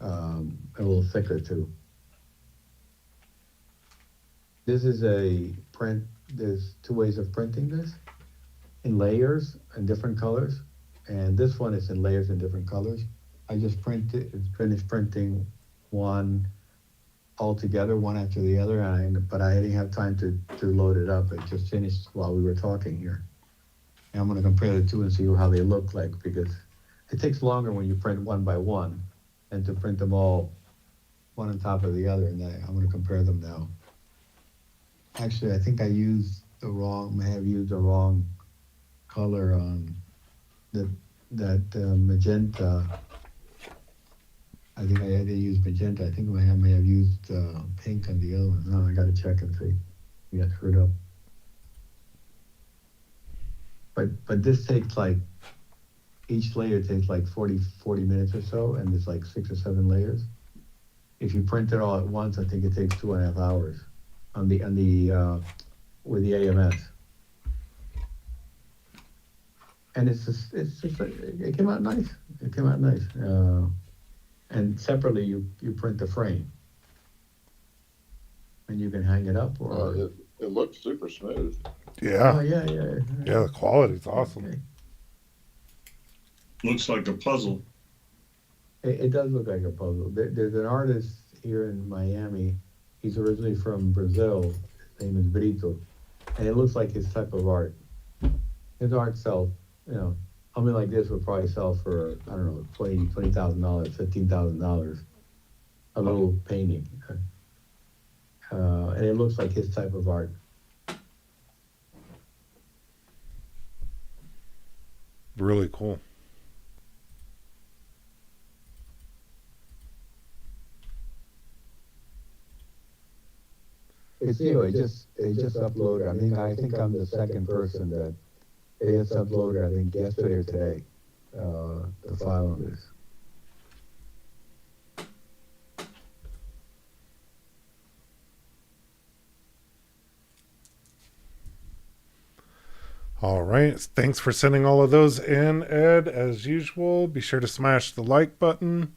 a little thicker too. This is a print. There's two ways of printing this: in layers and different colors, and this one is in layers and different colors. I just finished printing one all together, one after the other, but I didn't have time to load it up. It just finished while we were talking here. And I'm going to compare the two and see how they look like, because it takes longer when you print one by one than to print them all one on top of the other. And I'm going to compare them now. Actually, I think may have used the wrong color on that magenta. I think I didn't use magenta. I think I may have used pink on the other one. No, I got to check and see. We got screwed up. But this takes each layer takes 40 minutes or so, and there's 6 or 7 layers. If you print it all at once, I think it takes 2.5 hours on the with the AMS. And it came out nice. It came out nice. And separately, you print the frame, and you can hang it up or. It looks super smooth. Yeah. Oh yeah. Yeah, the quality's awesome. Okay. Looks like a puzzle. It does look like a puzzle. There's an artist here in Miami. He's originally from Brazil. His name is Brito, and it looks like his type of art. His art sells, something like this would probably sell for, I don't know, $20,000, $15,000, a little painting. And it looks like his type of art. Really cool. It's new. It just uploaded. I think I'm the second person that it just uploaded. I think yesterday or today, the file on this. All right. Thanks for sending all of those in, Ed. As usual, be sure to smash the like button.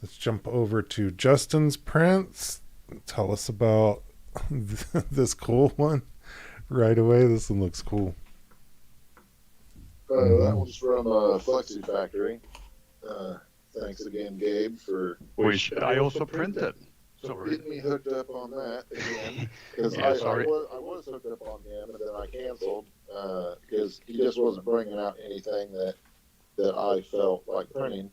Let's jump over to Justin's prints. Tell us about this cool one right away. This one looks cool. That one's from Flexi Factory. Thanks again, Gabe, for Which I also printed. So getting me hooked up on that again. Because Yeah, I sorry. was hooked up on him, and then I canceled because he just wasn't bringing out anything that I felt like printing.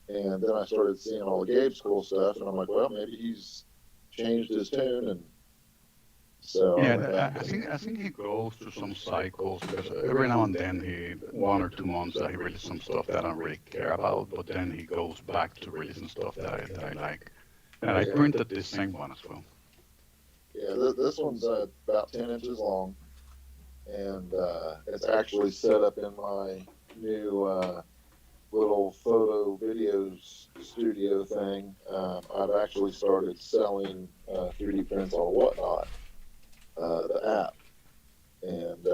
And then I started seeing all the Gabe's cool stuff, and I'm like, well, maybe he's changed his tune, and so Yeah, I think he goes through some cycles because every now and then 1 or 2 months he releases some stuff that I don't really care about, but then he goes back to releasing stuff that I like. And I printed this same one as well. Yeah, this one's about 10 inches long, and it's actually set up in my new little photo videos studio thing. I've actually started selling 3D prints on Whatnot, the app, and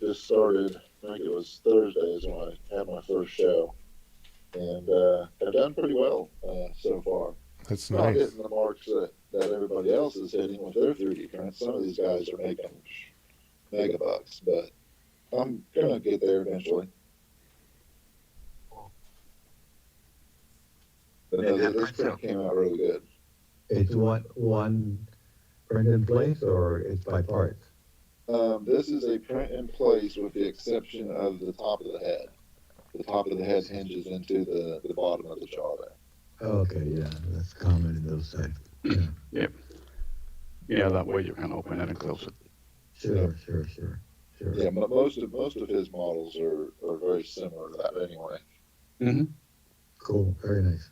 just started, I think it was Thursday is when I had my first show, and I've done pretty well so far. That's Not nice. hitting the marks that everybody else is hitting with their 3D prints. Some of these guys are making mega bucks, but I'm gonna get there eventually. But no, this print came out really good. It's one print in place, or it's by parts? This is a print in place with the exception of the top of the head. The top of the head hinges into the bottom of the jaw there. Okay, yeah, that's common in those types. Yeah. Yeah, that way you can open it and close it. Sure. Yeah, most of his models are very similar to that anyway. Mm-hmm. Cool, very nice.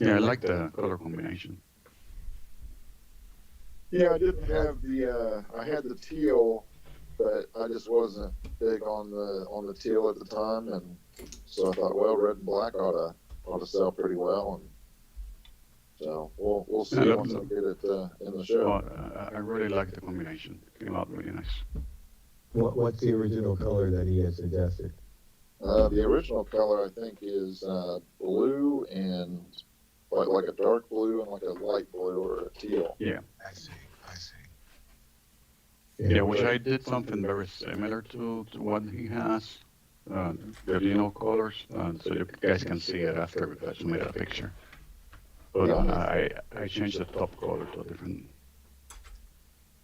Yeah, I like the color combination. Yeah, I didn't have I had the teal, but I just wasn't big on the teal at the time, and so I thought, well, red and black ought to sell pretty well, and so we'll see once I get it in the show. I really like the combination. It came out really nice. What's the original color that he has suggested? The original color, I think, is blue and like a dark blue and like a light blue or a teal. Yeah. I see. Yeah, which I did something very similar to what he has. The colors, so you guys can see it after because we made a picture. But I changed the top color to a different.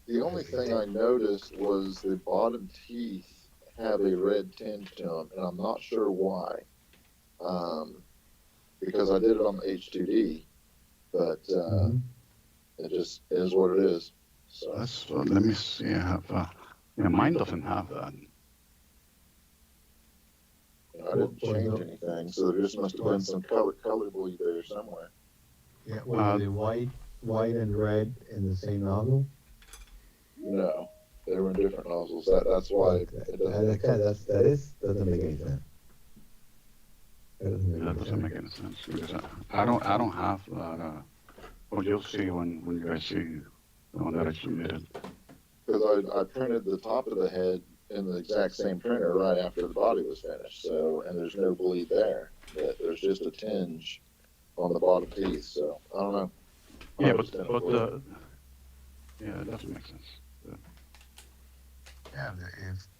The only thing I noticed was the bottom teeth have a red tinge to them, and I'm not sure why. Because I did it on the H2D, but it just is what it is. So That's let me see. I have. Mine doesn't have that. I didn't change anything, so there just must have been some color bleed there somewhere. Yeah, was it white and red in the same nozzle? No, they were in different nozzles. That's why it doesn't. Doesn't make any sense. That doesn't make any sense because I don't have that. Well, you'll see when you guys see the one that I submitted. Because I printed the top of the head in the exact same printer right after the body was finished. So, and there's no bleed there. There's just a tinge on the bottom teeth. So I don't know. Yeah, but it doesn't make sense. Yeah,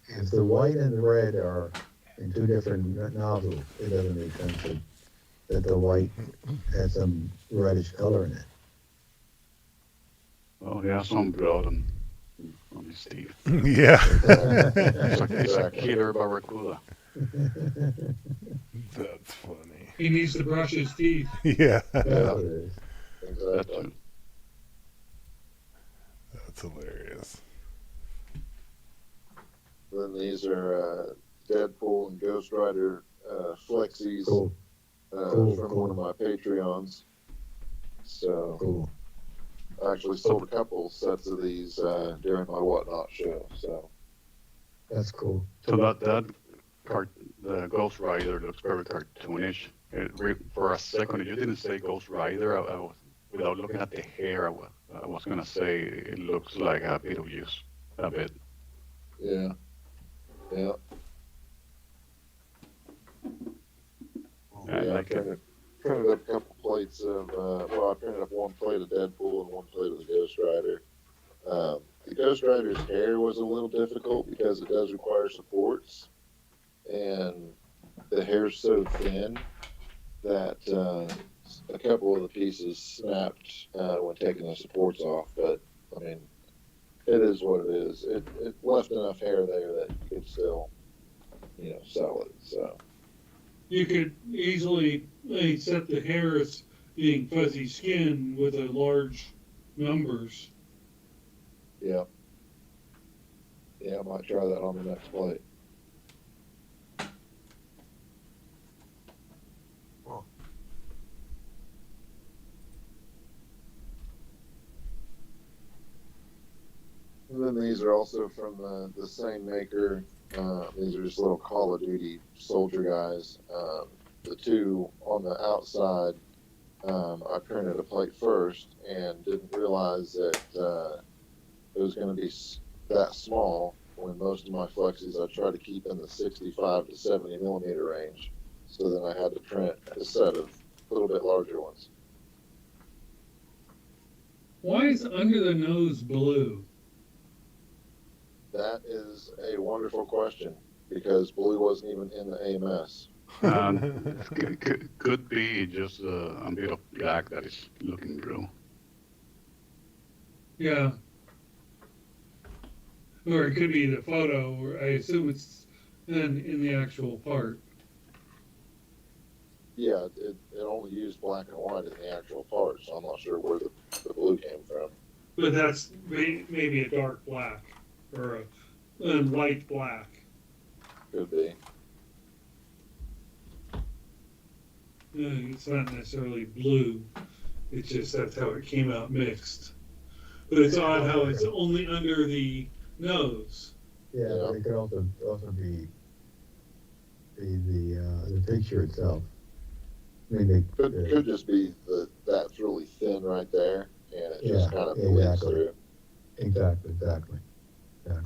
if the white and the red are in two different nozzles, it doesn't make sense that the white has some reddish color in it. Oh, he has some blood on his teeth. Yeah. He's a killer barracuda. That's funny. He needs to brush his teeth. Yeah. That's Yeah. what it is. That Exactly. too. That's hilarious. Then these are Deadpool and Ghost Rider flexies Cool. Cool, from cool. one of my Patreons. So Cool. I actually sold a couple sets of these during my Whatnot show. So That's cool. So the Ghost Rider looks very cartoonish. For a second, you didn't say Ghost Rider. Without looking at the hair, I was gonna say it looks like a bit of use, a bit. yeah, yeah. I Yeah, like it. printed up a couple plates of, well, I printed up one plate of Deadpool and one plate of the Ghost Rider. The Ghost Rider's hair was a little difficult because it does require supports, and the hair's so thin that a couple of the pieces snapped when taking the supports off. But, I mean, it is what it is. It left enough hair there that you could still, sell it, so. You could easily set the hair as being fuzzy skin with the large numbers. Yeah. Yeah, I might try that on the next plate. And then these are also from the same maker. These are just little Call of Duty soldier guys. The two on the outside, I printed a plate first and didn't realize that it was going to be that small when most of my flexies I try to keep in the 65 to 70 millimeter range. So then I had to print a set of a little bit larger ones. Why is under the nose blue? That is a wonderful question because blue wasn't even in the AMS. Could be just a bit of black that is looking blue. Yeah. Or it could be the photo, or I assume it's then in the actual part. Yeah, it only used black and white in the actual part, so I'm not sure where the blue came from. But that's maybe a dark black or a light black. Could be. It's not necessarily blue. It's just that's how it came out mixed. But it's odd how it's only under the nose. Yeah, but it could also be the picture itself. I mean, Could just be that's really thin right there, and it just kind of bleeds exactly. through. Exactly.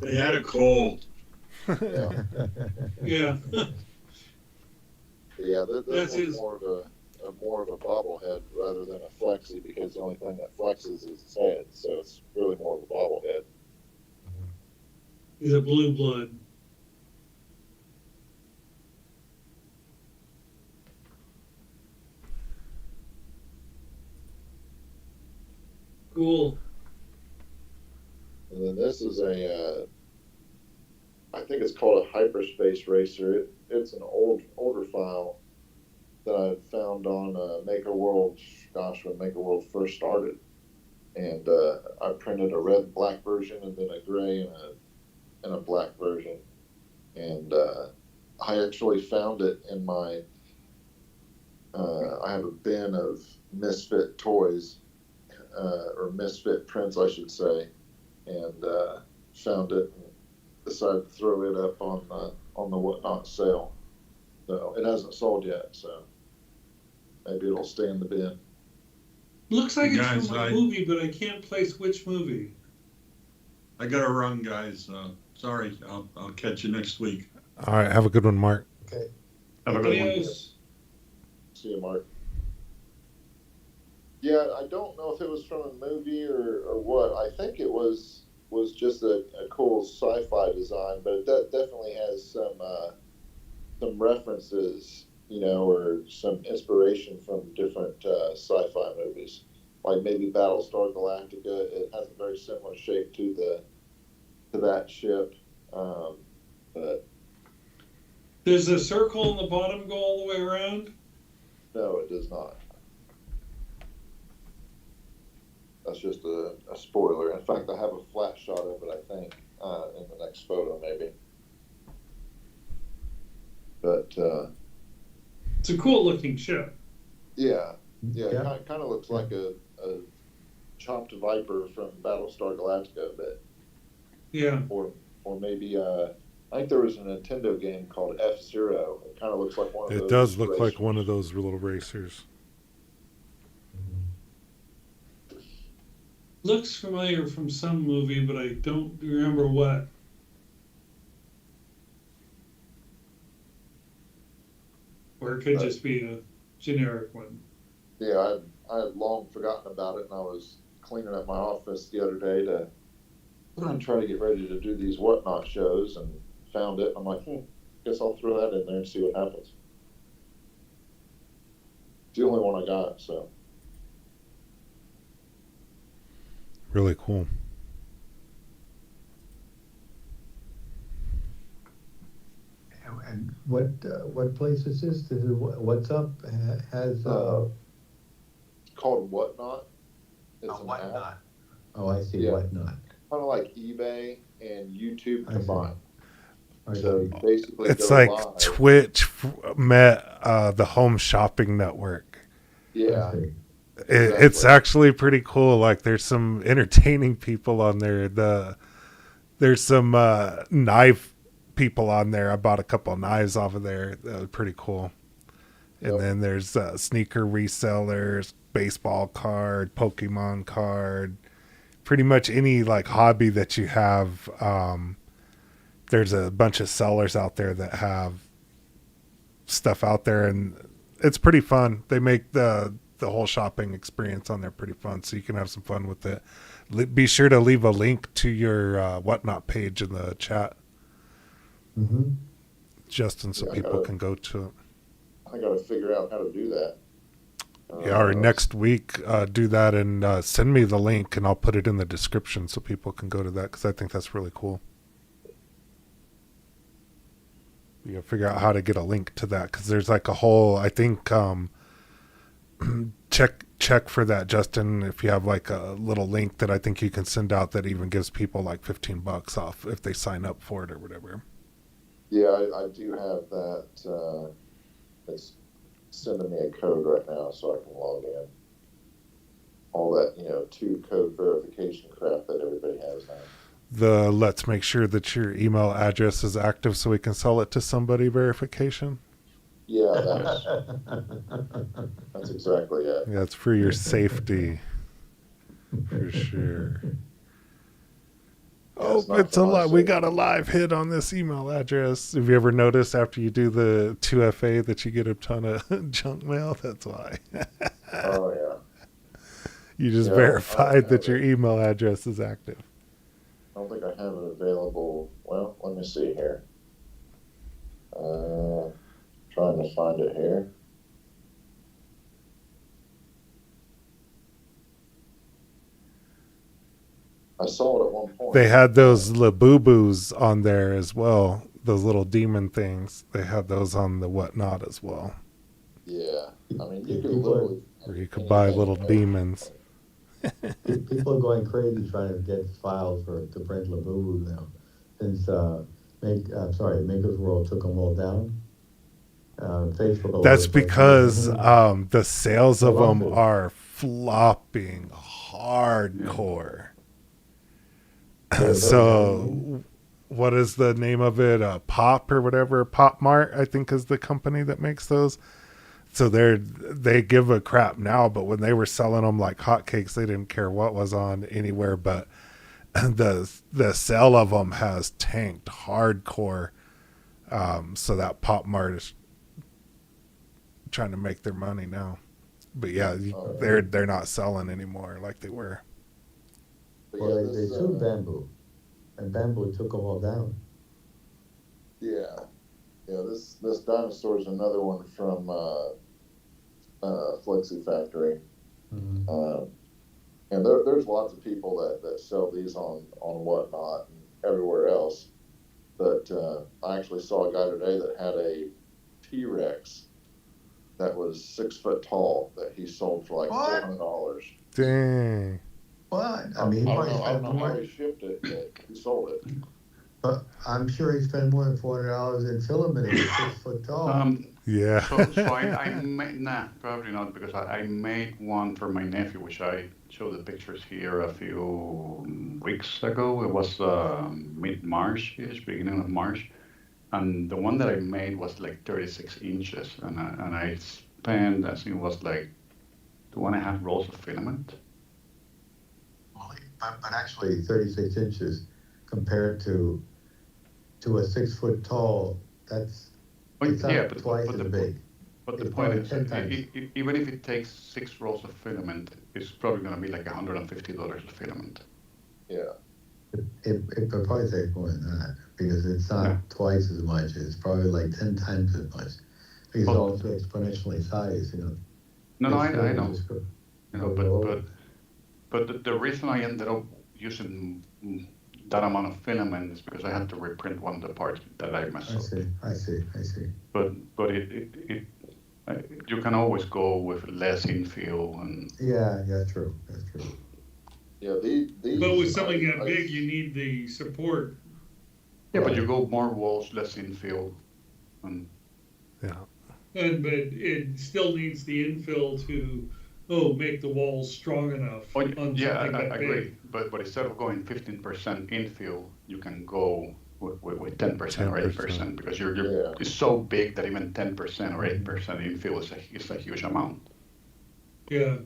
They had a cold. Yeah, Yeah. yeah. This That's one's his- more of a bobblehead rather than a flexi because the only thing that flexes is its head, so it's really more of a bobblehead. He's a blue blood. Cool. And then this is I think it's called a hyperspace racer. It's an older file that I found on Maker World, gosh, when Maker World first started. And I printed a red and black version and then a gray and a black version. And I actually found it in my, I have a bin of misfit toys, or misfit prints, I should say, and found it and decided to throw it up on the Whatnot sale. So it hasn't sold yet, so maybe it'll stay in the bin. Looks like it's Guys, from a movie, but I can't place which movie. I gotta run, guys. Sorry, I'll catch you next week. All right. Have a good one, Mark. Okay. Have a good one. Adios. See you, Mark. Yeah, I don't know if it was from a movie or what. I think it was just a cool sci-fi design, but it definitely has some references, or some inspiration from different sci-fi movies. like maybe Battlestar Galactica. It has a very similar shape to that ship, but Does the circle in the bottom go all the way around? no, it does not. That's just a spoiler. In fact, I have a flat shot of it, I think, in the next photo, maybe. But It's a cool looking ship. yeah, Yeah. it kind of looks like a chopped Viper from Battlestar Galactica a bit, Yeah. or maybe I think there was a Nintendo game called F-Zero. It kind of looks like one of It those. does look like racers. one of those little racers. Looks familiar from some movie, but I don't remember what. Or it could just be a generic one. Yeah, I had long forgotten about it, and I was cleaning up my office the other day to try to get ready to do these whatnot shows, and found it. I'm like, guess I'll throw that in there and see what happens. It's the only one I got, so. Really cool. And what place is this? This is What's Up has It's called Whatnot. It's an app, Whatnot. Oh, I see. Yeah. Whatnot. kind of like eBay and YouTube I see. combined. I So see. you basically It's go like live. Twitch met the Home Shopping Network. Yeah, I see. It's actually pretty cool. Like, there's some entertaining people on there. There's some knife people on there. I bought a couple of knives off of there. That was pretty cool. And Yep. then there's sneaker resellers, baseball card, Pokemon card, pretty much any like hobby that you have. There's a bunch of sellers out there that have stuff out there, and it's pretty fun. They make the whole shopping experience on there pretty fun, so you can have some fun with it. Be sure to leave a link to your Whatnot page in the chat, Mm-hmm. Justin, so Yeah, I people gotta- can go to it. I got to figure out how to do that. Yeah, or next week, do that and send me the link, and I'll put it in the description so people can go to that, because I think that's really cool. You gotta figure out how to get a link to that, because there's like a whole, I think, check for that, Justin, if you have like a little link that I think you can send out that even gives people like $15 off if they sign up for it or whatever. Yeah, I do have that. It's sending me a code right now so I can log in. All that, two-code verification crap that everybody has now. Let's make sure that your email address is active so we can sell it to somebody verification. Yeah, that's exactly it. Yeah, it's for your safety, for sure. Oh, it's not it's a for my lot. We safety. got a live hit on this email address. Have you ever noticed after you do the 2FA that you get a ton of junk mail? That's why. Oh, yeah. You just Yeah, verified I that have your it. email address is active. I don't think I have it available. Well, let me see here. Trying to find it here. I saw it at one point. They had those Labubu's on there as well. Those little demon things. They had those on the Whatnot as well. Yeah, I mean, you could People are- literally. Where you could buy little demons. People are going crazy trying to get files to print Labubu now, since Maker's World took them all down. Facebook. all That's over the place. because the sales of them Flopping. are flopping hardcore. Yeah, So, what is the name of it? Pop or whatever. Pop Mart, I think, is the company that makes those. So they give a crap now, but when they were selling them like hotcakes, they didn't care what was on anywhere. But the sale of them has tanked hardcore. So that Pop Mart is trying to make their money now. But yeah, they're not selling anymore like they were. But Well, yeah, they this, sued Bamboo, and Bamboo took them all down. yeah, this dinosaur is another one from Flexi Factory. Mm-hmm. And there's lots of people that sell these on Whatnot and everywhere else. But I actually saw a guy today that had a T-Rex that was 6 foot tall that he sold for like What? $400. Dang. What? I mean, he probably I don't spent know more. how he shipped it, but he sold it. But I'm sure he spent more than $400 in filament if he's 6 foot tall. Yeah. So I made, nah, probably not, because I made one for my nephew, which I showed the pictures here a few weeks ago. It was mid-March-ish, beginning of March. And the one that I made was like 36 inches. And I spent, I think it was like 2.5 rolls of filament. But actually, 36 inches compared to a 6 foot tall, that's it's not Yeah, twice as big. but the It's point probably is, 10 times. even if it takes 6 rolls of filament, it's probably going to be like $150 of filament. Yeah. It could probably take more than that because it's not Yeah. twice as much. It's probably like 10 times as much. Because it's But- also exponentially sized, you know. No, I It's know. just go- You know, go but the reason I ended up using that amount of filament is because I had to reprint one of the parts that I messed up. I see. But you can always go with less infill and Yeah, that's true. Yeah, these. But with something that I- big, you need the support. yeah, but Right. you go more walls, less infill, and Yeah. But it still needs the infill to make the walls strong enough on yeah, something I that agree. big. But instead of going 15% infill, you can go with 10% or 8% because you're Yeah. it's so big that even 10% or 8% infill is a huge amount. Yeah.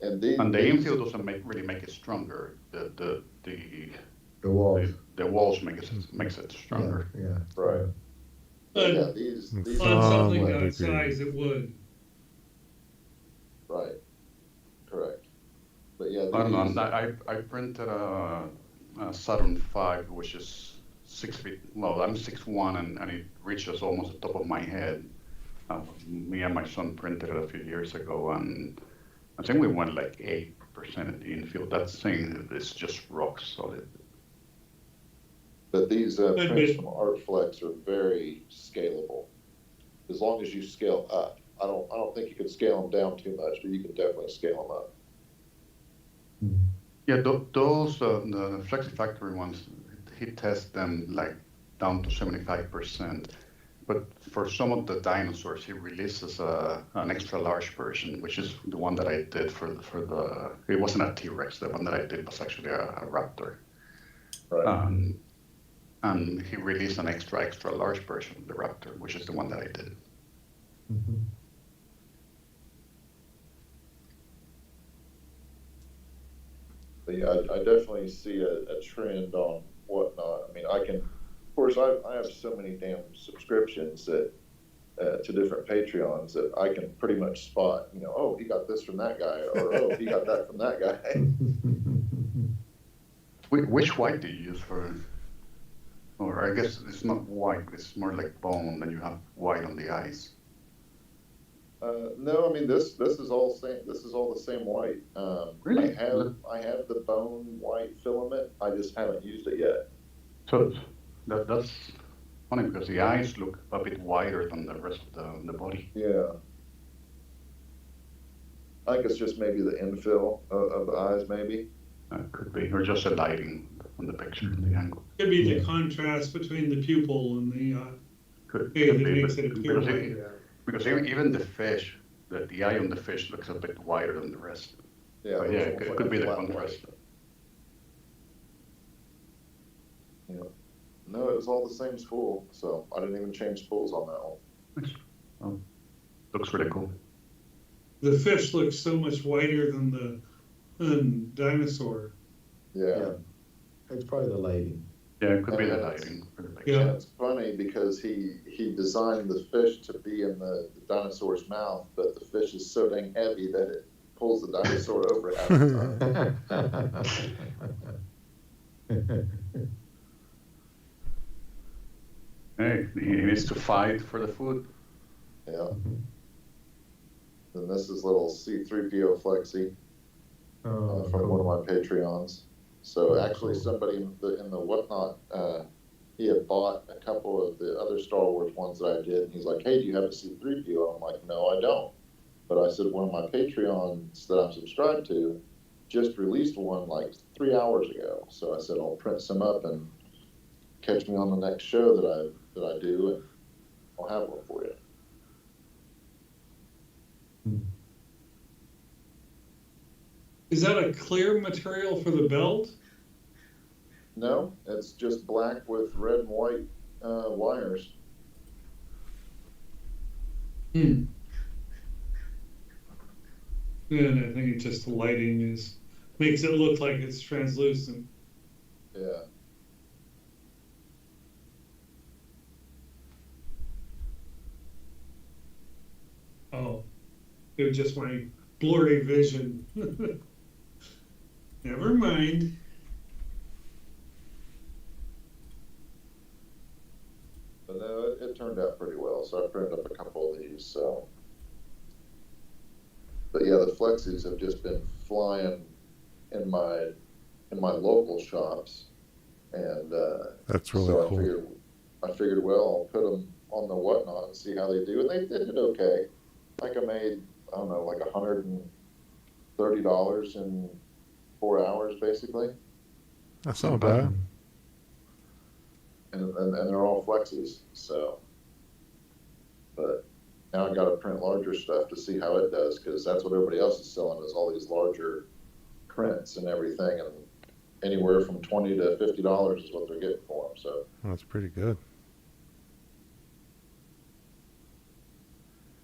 And And the these, infill doesn't really make it stronger. The The walls. the walls makes it stronger. Yeah. right. But Yeah, these on Somewhat something that degree. size, it would. right. Correct. But yeah, I don't know. these, I printed a Saturn V, which is 6 feet. Well, I'm 6'1", and it reaches almost the top of my head. Me and my son printed it a few years ago, and I think we went like 8% in the infield. That thing is just rock solid. but these But- prints from Artflex are very scalable. As long as you scale up, I don't think you can scale them down too much, but you can definitely scale them up. Yeah, those the Flexi Factory ones, he tests them like down to 75%. But for some of the dinosaurs, he releases an extra large version, which is the one that I did for the. It wasn't a T-Rex. The one that I did was actually a raptor. Right. And he released an extra large version of the raptor, which is the one that I did. But yeah, I definitely see a trend on Whatnot. I mean, of course, I have so many damn subscriptions that to different Patreons that I can pretty much spot. You know, oh, he got this from that guy, or oh, he got that from that guy. Which white do you use for? Or I guess it's not white. It's more like bone, and you have white on the eyes. No, I mean this is all same. This is all the same white. Really? I have the bone white filament. I just haven't used it yet. So that's funny because the eyes look a bit wider than the rest of the body. Yeah. I think it's just maybe the infill of the eyes, maybe. Could be, or just the lighting on the picture, the angle. Could be the contrast between the pupil and the Could that be, makes it appear because, white. because even the fish, the eye on the fish looks a bit wider than the rest. Yeah. But yeah, it's it almost could like be a the flat contrast. white. Yeah. No, it was all the same spool, so I didn't even change spools on that one. Nice. Well, looks really cool. The fish looks so much whiter than the dinosaur. Yeah. It's probably the lighting. Yeah, it could be the And lighting. Yeah. And it's funny because he designed the fish to be in the dinosaur's mouth, but the fish is so dang heavy that it pulls the dinosaur over half the time. Hey, he needs to fight for the food. Yeah. Then this is little C3PO Flexi. from one of cool. my Patreons. So Oh, actually, cool. somebody in the whatnot, he had bought a couple of the other Star Wars ones that I did, and he's like, "Hey, do you have a C-3PO?" I'm like, "No, I don't." But I said one of my Patreons that I'm subscribed to just released one like 3 hours ago. So I said I'll print some up and catch me on the next show that I do, and I'll have one for you. Is that a clear material for the belt? No, it's just black with red and white wires. And I think it's just the lighting makes it look like it's translucent. Yeah. Oh, it was just my blurry vision. Never mind. But no, it turned out pretty well. So I printed up a couple of these. So, but yeah, the Flexies have just been flying in my local shops, and That's really so cool. I figured, well, I'll put them on the whatnot and see how they do, and they did okay. Like I made, I don't know, like $130 in 4 hours, basically, That's not bad. and they're all Flexies. So, but now I got to print larger stuff to see how it does, because that's what everybody else is selling, is all these larger prints and everything, and anywhere from $20 to $50 is what they're getting for them. So That's pretty good.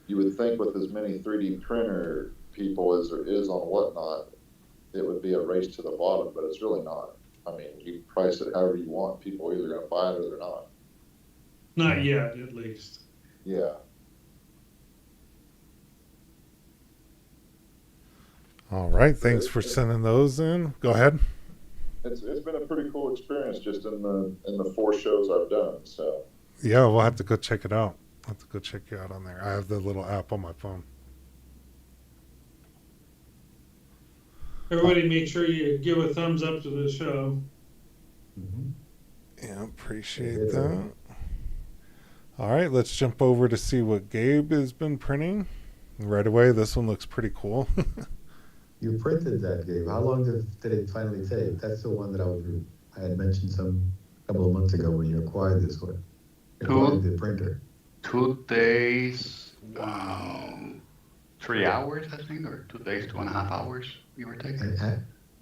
you would think with as many 3D printer people as there is on whatnot, it would be a race to the bottom, but it's really not. I mean, you price it however you want. People are either going to buy it or they're not. Not yet, at least. Yeah. All right. Thanks for sending those in. Go ahead. It's been a pretty cool experience just in the 4 shows I've done. So Yeah, we'll have to go check it out. I'll have to go check you out on there. I have the little app on my phone. Everybody make sure you give a thumbs up to the show. Yeah, appreciate that. All right, let's jump over to see what Gabe has been printing. Right away, this one looks pretty cool. You printed that, Gabe. How long did it finally take? That's the one that I had mentioned couple of months ago when you acquired this one. Acquired the printer. 2 days, 3 hours, I think, or 2 days, 2.5 hours, give or take.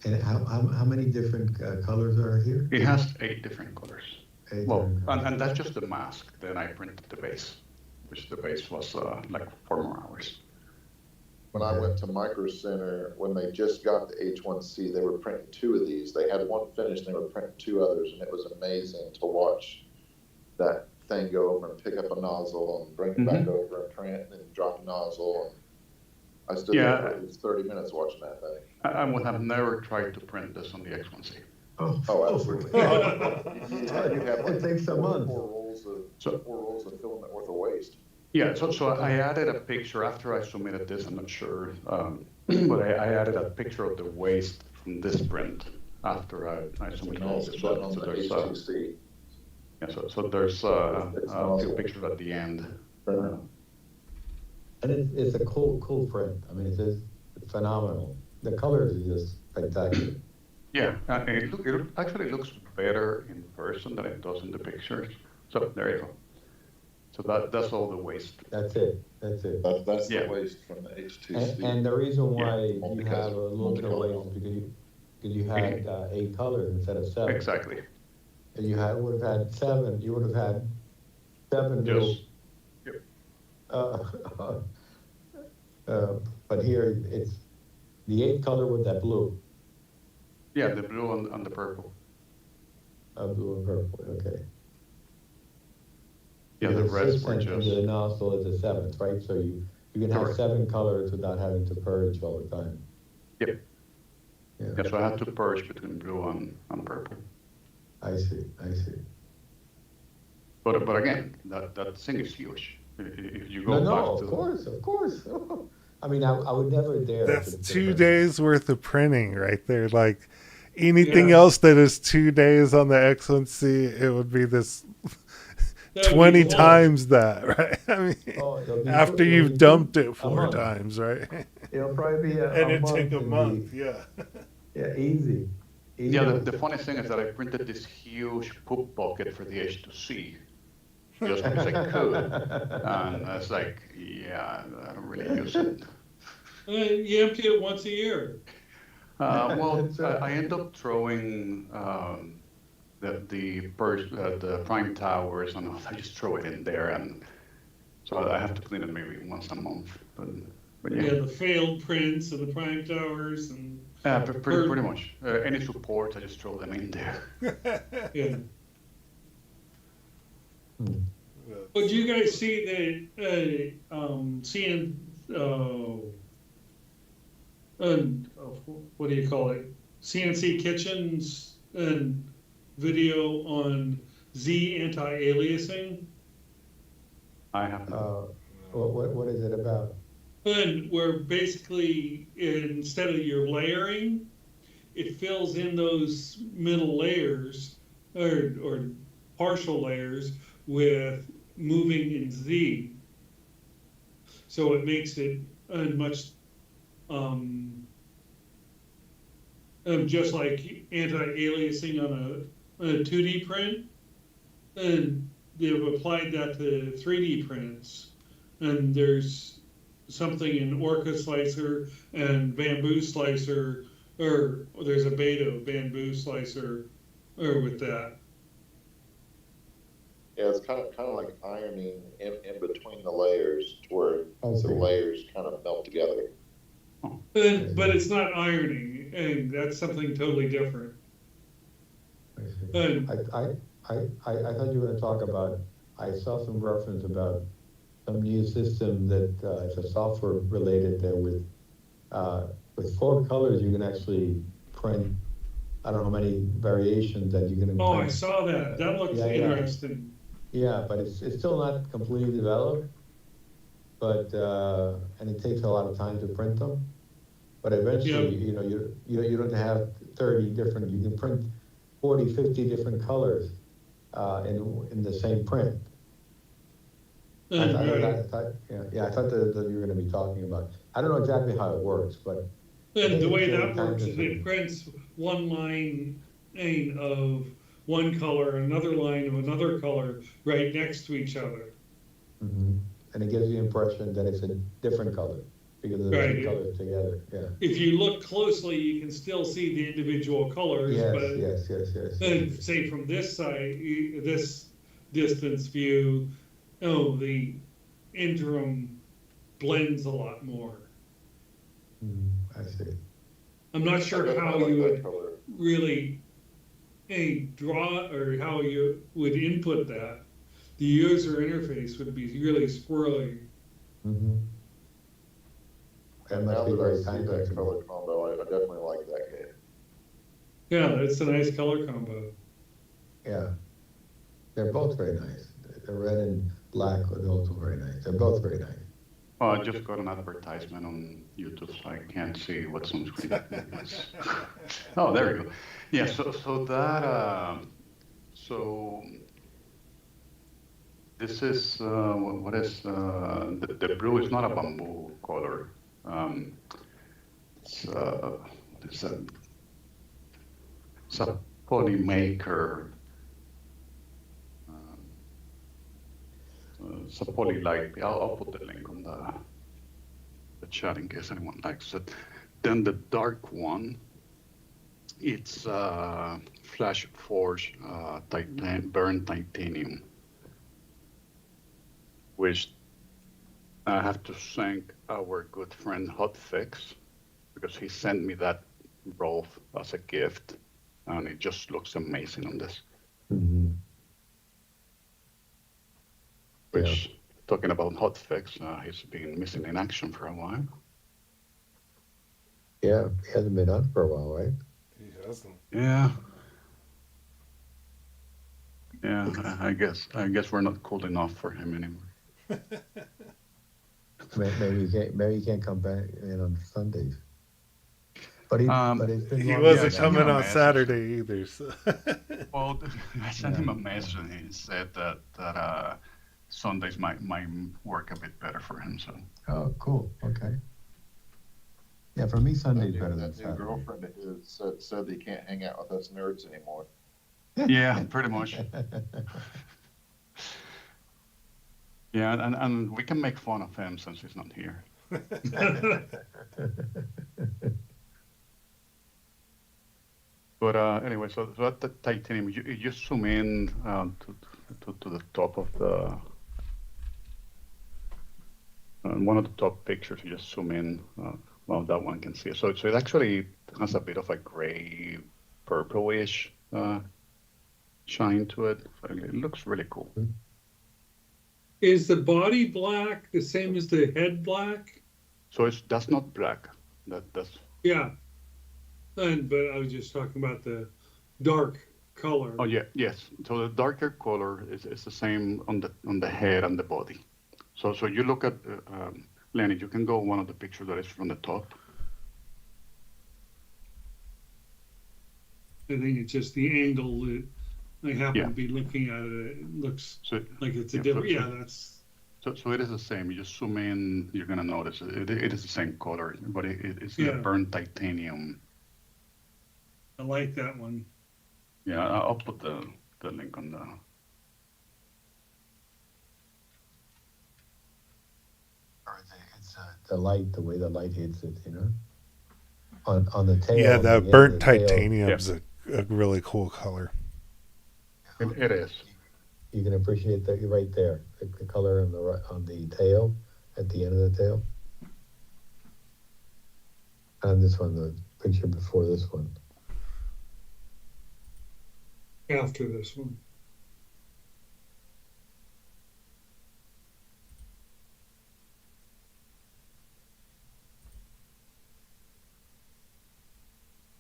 And how many different colors are here? It has 8 different colors. 8 Well, different colors. and that's just the mask. Then I printed the base, which the base was like 4 more hours. when I went to Micro Center, when they just got the H1C, they were printing 2 of these. They had one finished, and they were printing 2 others, and it was amazing to watch that thing go over and pick up a nozzle and bring it back over and print and then drop a nozzle. And I stood there for at least 30 minutes watching that thing. I would have never tried to print this on the X1C. Oh, absolutely. You'd have It takes a month. 4 rolls of filament worth of waste. Yeah, so I added a picture after I submitted this. I'm not sure, but I added a picture of the waste from this print after I submitted all this. On the H2C. Yeah, so there's a few pictures at the end. And it's a cool print. I mean, it's phenomenal. The colors are just spectacular. Yeah, it actually looks better in person than it does in the pictures. So there you go. So that's all the waste. That's it. That's the waste from the H2C. And the reason why you have a little bit of waste is because you had 8 colors instead of 7. Exactly. And you would have had 7. You would have had 7 little. Yep. But here it's the 8 color with that blue. Yeah, the blue and the purple. Blue and purple. Okay. Yeah, the rest were And just. the nozzle is a 7th, right? So you can have 7 colors without having to purge all the time. Yep. Yeah. So I had to purge between blue and purple. I see. But again, that thing is huge. If you go No, back of to course. I mean, I would never dare. That's to 2 days worth of printing right there. Like anything Yeah. else that is 2 days on the X1C, it would be this That would 20 be cool. times that, right? I mean, Oh, after it'll you've be dumped it a 4 month. times, right? It'll probably be And a it month. take a and month, be- yeah. Yeah, easy. Yeah, the funny thing is that I printed this huge poop bucket for the H2C just because I could. And I was like, yeah, I don't really use it. You empty it once a year. Well, It's, I end up throwing the prime towers and all. I just throw it in there, and so I have to clean it maybe once a month. But Yeah, yeah, the failed prints and the prime towers and pretty much. Any support, I just throw them in there. yeah. Hmm. But do you guys see the seeing what do you call it? CNC kitchens and video on Z anti-aliasing, I have what is it about? and where basically instead of your layering, it fills in those middle layers or partial layers with moving in Z. So it makes it much just like anti-aliasing on a 2D print, and they've applied that to 3D prints. And there's something in Orca Slicer and Bamboo Slicer, or there's a beta of Bamboo Slicer or with that. Yeah, it's kind of like ironing in between the layers to where Okay. the layers kind of melt together. But it's not ironing, and that's something totally different. I see. And I thought you were gonna talk about, I saw some reference about some new system that, it's a software related that with 4 colors, you can actually print, I don't know how many variations that you can oh, I print. saw that. That looks Yeah. interesting. Yeah, but it's still not completely developed, but, and it takes a lot of time to print them. But eventually, you know, you don't have 30 different, you can print 40, 50 different colors, in the same print. I thought that you were gonna be talking about, I don't know exactly how it works, but. And the way it's that time works is consuming. it prints one line of one color, another line of another color right next to each other. Mhm. And it gives you the impression that it's a different color, because of the Right. two colors together, yeah. If you look closely, you can still see the individual colors, but Yes. say from this side, this distance view, the interim blends a lot more. I see. I'm not I sure like how that you would color. really draw or how you would input that. The user interface would be really squirrely. Mhm. That And must now be that I very see time that consuming. color combo, I definitely like that game. Yeah, it's a nice color combo. Yeah. They're both very nice. The red and black are also very nice. They're both very nice. Well, I just got an advertisement on YouTube, so I can't see what's on screen. Oh, there we go. Yeah, so that so this is what is the blue is not a bamboo color. It's what is that? It's a polymaker. It's a polylight. I'll put the link on the chat in case anyone likes it. Then the dark one, it's Flash Forge burnt titanium, which I have to thank our good friend Hotfix, because he sent me that roll as a gift, and it just looks amazing on this. Mhm. Which, talking about Hotfix, he's been missing in action for a while. Yeah, he hasn't been on for a while, right? He hasn't. Yeah. Yeah, I guess we're not cool enough for him anymore. Maybe you can't come back in on Sundays. But it's been He long wasn't enough. send him coming a on message. Saturday either. So. Well, I sent him a message and he said that Sundays might work a bit better for him. So Oh, cool. Okay. Yeah, for me, Sunday's better than that new Saturday. girlfriend of his said he can't hang out with us nerds anymore. yeah, pretty much. Yeah, and we can make fun of him since he's not here. But anyway, so at the titanium, you just zoom in to the top of the one of the top pictures. You just zoom in. Well, that one can see it. So it actually has a bit of a gray, purplish shine to it. So it looks really cool. Is the body black the same as the head black? So that's not black. That's Yeah. But I was just talking about the dark color. Oh yeah, yes. So the darker color is the same on the head and the body. So you look at Lenny. You can go one of the pictures that is from the top. I think it's just the angle that I happen Yeah. to be looking at it. It looks So like it's a yeah, different. so- Yeah, that's. so it is the same. You just zoom in, you're gonna notice it is the same color, but it's Yeah. the burnt titanium. I like that one. Yeah, I'll put the link on the. It's the light, the way the light hits it, you know. On the tail. Yeah, the the burnt tail, titanium's a really cool color. It is. You can appreciate that right there, the color on the tail, at the end of the tail. And this one, the picture before this one. After this one.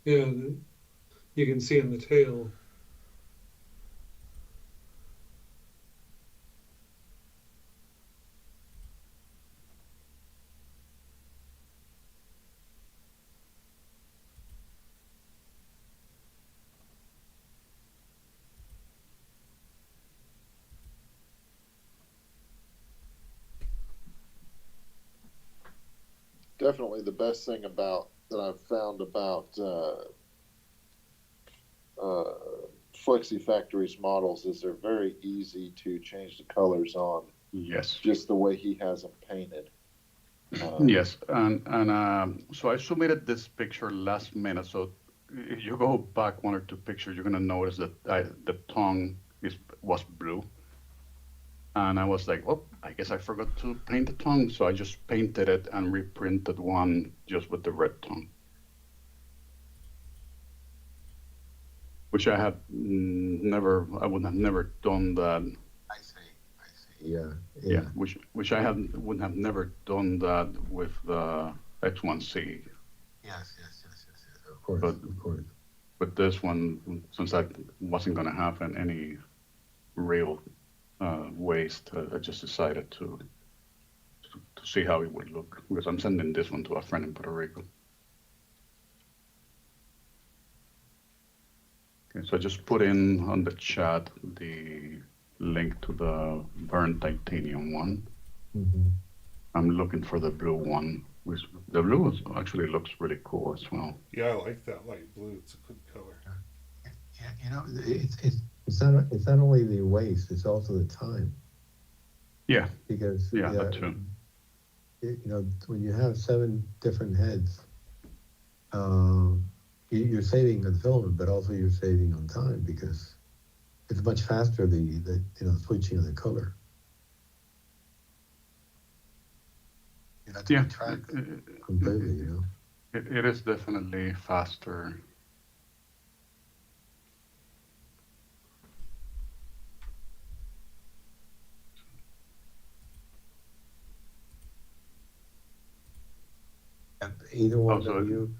Yeah, you can see in the tail. Definitely the best thing that I've found about Flexi Factory's models is they're very easy to change the colors on, Yes. just the way he has them painted. Yes, and so I submitted this picture last minute. So if you go back one or two pictures, you're gonna notice that the tongue was blue, and I was like, oh, I guess I forgot to paint the tongue, so I just painted it and reprinted one just with the red tongue, which I would have never done that. I see. Yeah. Yeah, which would have never done that with the X1C. Yes. Of course. But this one, since that wasn't going to happen any real waste, I just decided to see how it would look, because I'm sending this one to a friend in Puerto Rico. Okay, so I just put in on the chat the link to the burnt titanium one. Mm-hmm. I'm looking for the blue one, which the blue actually looks really cool as well. Yeah, I like that light blue. It's a good color. Yeah, you know, it's not only the waste; it's also the time. Yeah. Because that too. You know, when you have 7 different heads, you're saving on filament, but also you're saving on time because it's much faster the switching of the color. You have to track completely, you know. It is definitely faster. Either one Also, of you,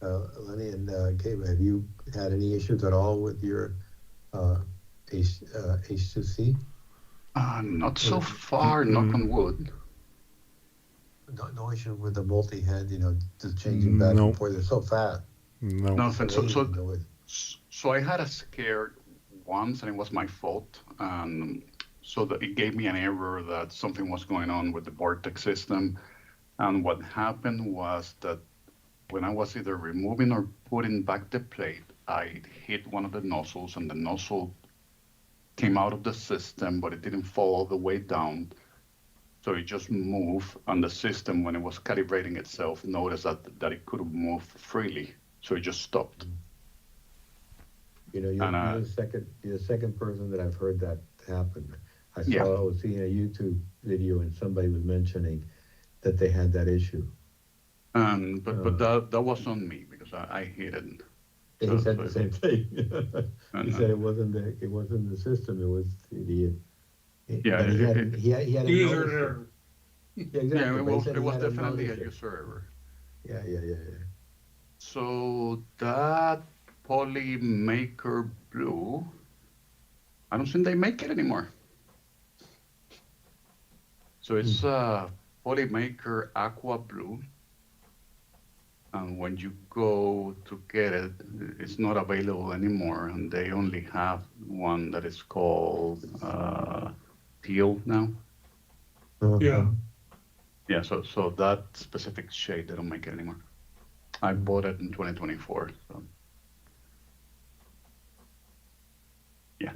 Lenny and Gabe, have you had any issues at all with your H2C? Not so far, knock on wood. no issue with the multi-head, just changing back and Nope. forth. They're so fast. No. Nothing. So, Amazing so, the way. so I had a scare once, and it was my fault. So that it gave me an error that something was going on with the vortex system. And what happened was that when I was either removing or putting back the plate, I hit one of the nozzles, and the nozzle came out of the system, but it didn't fall all the way down. So it just moved, and the system, when it was calibrating itself, noticed that it couldn't move freely. So it just stopped. You're And the second person that I've heard that happen. I Yeah. was seeing a YouTube video and somebody was mentioning that they had that issue. But that was on me because I hit it. And So- he said so the same thing. And, He said it wasn't the system, it was Yeah, that he hadn't User noticed it. error. Yeah, exactly. Yeah, but he said it he was hadn't definitely a noticed it. user error. Yeah. So that Polymaker Blue, I don't think they make it anymore. So it's Polymaker Aqua Blue. And when you go to get it, it's not available anymore. And they only have one that is called teal now. Yeah. Yeah, so that specific shade, they don't make it anymore. I bought it in 2024. So. Yeah.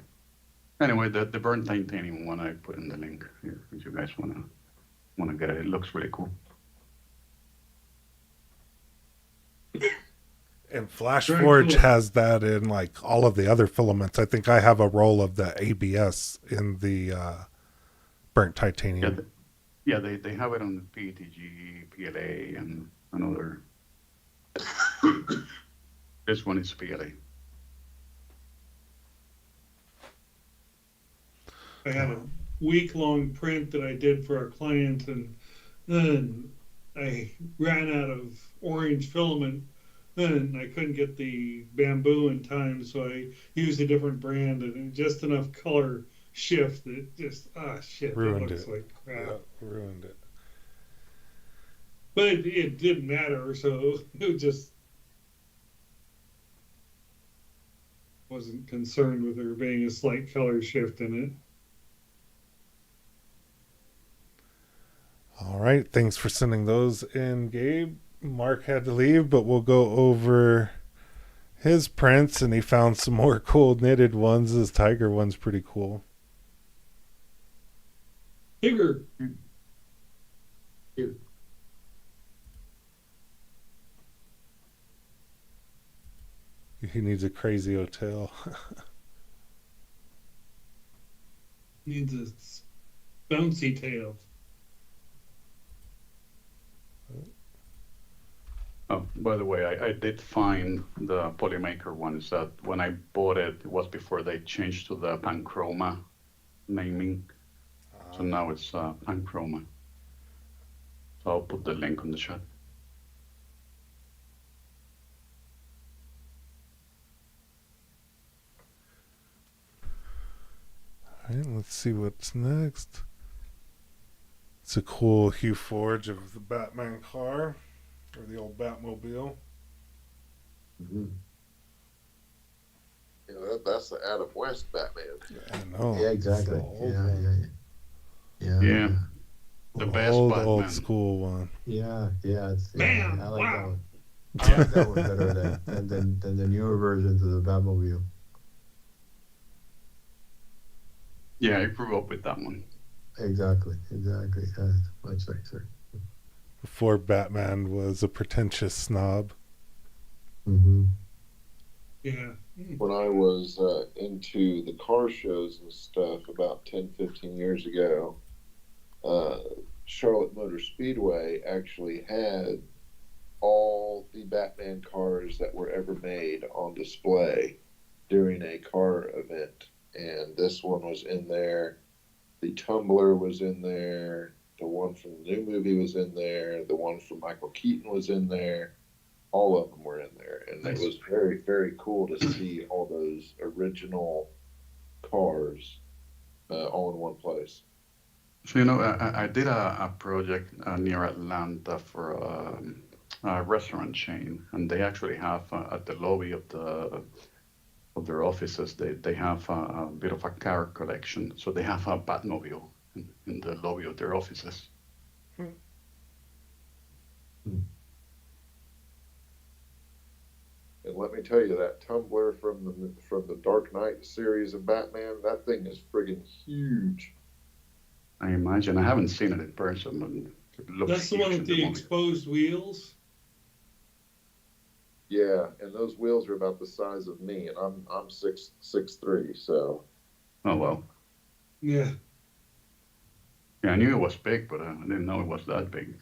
Anyway, the burnt titanium one, I put in the link here if you guys wanna get it. It looks really cool. And Flash Very Forge cool. has that in like all of the other filaments. I think I have a roll of the ABS in the burnt titanium. Yeah, they have it on the PETG, PLA, and another. This one is PLA. I had a week-long print that I did for a client, and then I ran out of orange filament, and I couldn't get the bamboo in time, so I used a different brand, and just enough color shift that just shit, Ruined that looks it. like crap. Yeah, ruined it. But it didn't matter, so it just wasn't concerned with there being a slight color shift in it. All right. Thanks for sending those in, Gabe. Mark had to leave, but we'll go over his prints, and he found some more cool knitted ones. His tiger one's pretty cool. Bigger. He needs a crazy hotel. Needs a bouncy tail. Oh, by the way, I did find the Polymaker ones that when I bought it, it was before they changed to the Panchroma naming. So now it's Panchroma. So I'll put the link on the chat. All right, let's see what's next. It's a cool Hue Forge of the Batman car, or the old Batmobile. Mm-hmm. That's the Adam West Batman. I know. Yeah, exactly. It's the old Yeah, one. Yeah. The best old Batman. school one. Yeah. Bam! I like that Wow! one. I like that one better than the newer versions of the Batmobile. Yeah, I grew up with that one. Exactly. Yeah, much nicer. Before Batman was a pretentious snob. Mm-hmm. Yeah. When I was into the car shows and stuff about 10, 15 years ago, Charlotte Motor Speedway actually had all the Batman cars that were ever made on display during a car event. And this one was in there. The Tumbler was in there. The one from the new movie was in there. The one from Michael Keaton was in there. All of them were in there. And Nice. it was very, very cool to see all those original cars all in one place. So, I did a project near Atlanta for a restaurant chain, and they actually have at the lobby of their offices, they have a bit of a car collection. So they have a Batmobile in the lobby of their offices. And let me tell you, that tumbler from the Dark Knight series of Batman, that thing is friggin' huge. I imagine. I haven't seen it in person, but it looks That's the one huge with in the the movie. exposed wheels. Yeah, and those wheels are about the size of me, and I'm 6'3", so Oh, well. Yeah. Yeah, I knew it was big, but I didn't know it was that big.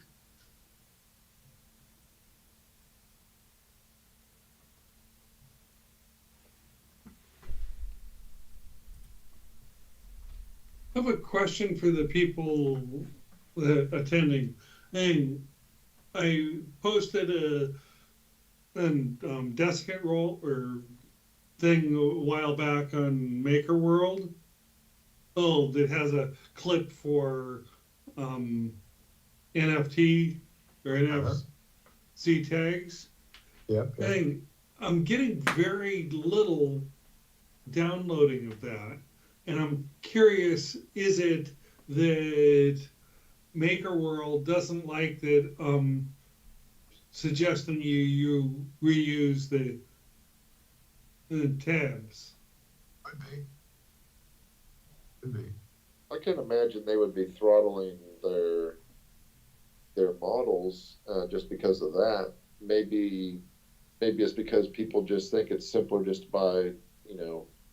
I have a question for the people attending. And I posted a desiccant roll or thing a while back on Maker World. Oh, that has a clip for um, NFT or NFC tags. Yep, yep. And I'm getting very little downloading of that. And I'm curious, is it that Maker World doesn't like that suggesting you reuse the tabs? Could be. Could be. I can imagine they would be throttling their models just because of that. Maybe it's because people just think it's simpler just to buy,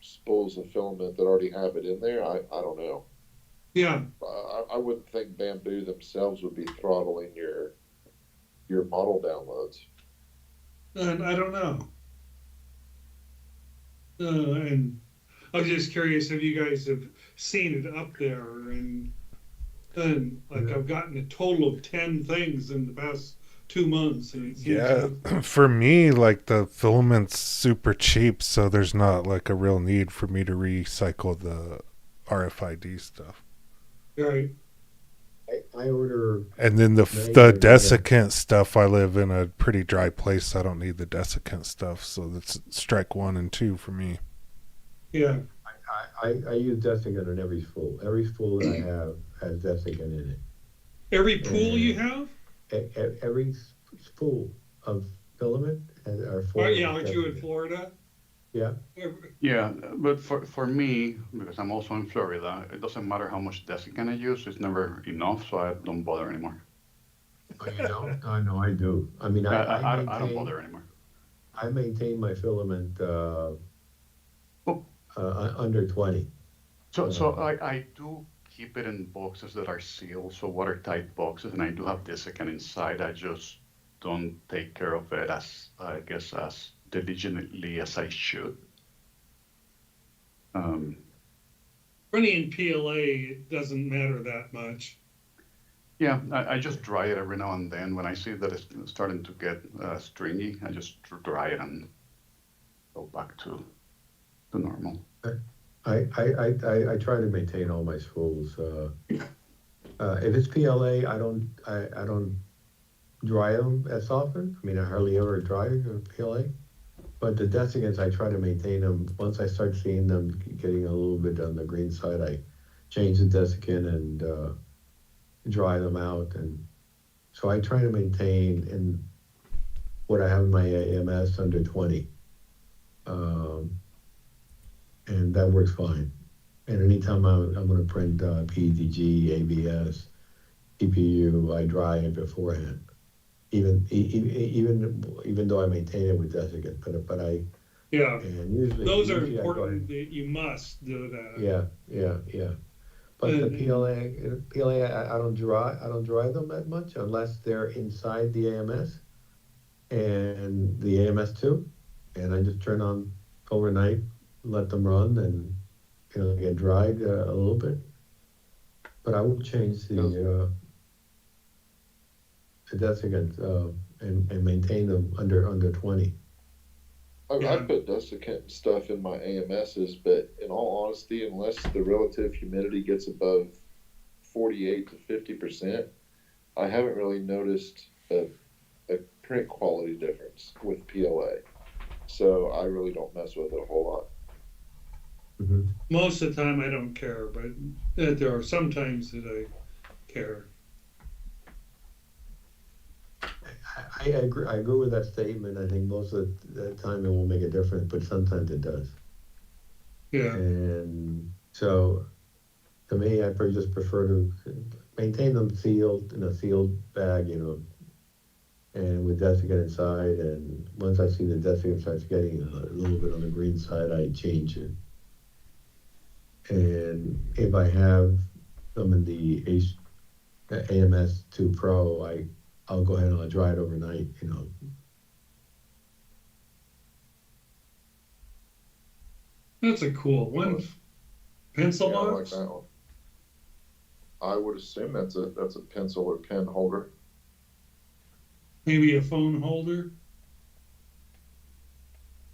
spools of filament that already have it in there. I don't know. Yeah, I wouldn't think Bamboo themselves would be throttling your model downloads. and I don't know. And I was just curious if you guys have seen it up there, and like I've gotten a total of 10 things in the past 2 months, and it seems Yeah, like, for me, like the filament's super cheap, so there's not like a real need for me to recycle the RFID stuff. right. I order And then the Nice. desiccant stuff, I live in a pretty dry place, so I don't need the desiccant stuff. So that's strike 1 and 2 for me. Yeah, I use desiccant on every spool. Every spool that I have has desiccant in it. every pool you And have. every spool of filament are Oh full yeah, of aren't you in desiccant. Florida? Yeah, Yeah, but for me, because I'm also in Florida, it doesn't matter how much desiccant I use, it's never enough, so I don't bother anymore. oh, you don't? Oh, no, I do. I mean, I don't bother anymore. I maintain my filament Oh, under 20. so Uh, I do keep it in boxes that are sealed, so watertight boxes, and I do have desiccant inside. I just don't take care of it I guess, as diligently as I should. Um, Running in PLA, it doesn't matter that much. yeah, I just dry it every now and then. When I see that it's starting to get stringy, I just dry it and go back to normal. I try to maintain all my spools. If it's PLA, I don't dry them as often. I mean, I hardly ever dry PLA. But the desiccants, I try to maintain them. Once I start seeing them getting a little bit on the green side, I change the desiccant and dry them out. And so I try to maintain in what I have in my AMS under 20. Um, and that works fine. And anytime I'm going to print PETG, ABS, EPU, I dry it beforehand. Even though I maintain it with desiccant, but I Yeah, and those are usually I go important. ahead. That you must do that. Yeah. But the PLA, I don't dry them that much unless they're inside the AMS and the AMS too, and I just turn on overnight, let them run, and get dried a little bit. But I will change the desiccant and maintain them under 20. I Yeah, put desiccant stuff in my AMSs, but in all honesty, unless the relative humidity gets above 48 to 50%, I haven't really noticed a print quality difference with PLA. So I really don't mess with it a whole lot. Mhm. Most of the time I don't care, but there are some times that I care. I agree. I agree with that statement. I think most of the time it won't make a difference, but sometimes it does. Yeah. And so, to me, just prefer to maintain them sealed in a sealed bag, and with desiccant inside. And once I see the desiccant starts getting a little bit on the green side, I change it. And if I have them in the AMS 2 Pro, I'll go ahead and I'll dry it overnight. That's a cool one. Pencil Yeah, I like box? that one. I would assume that's a pencil or pen holder. Maybe a phone holder?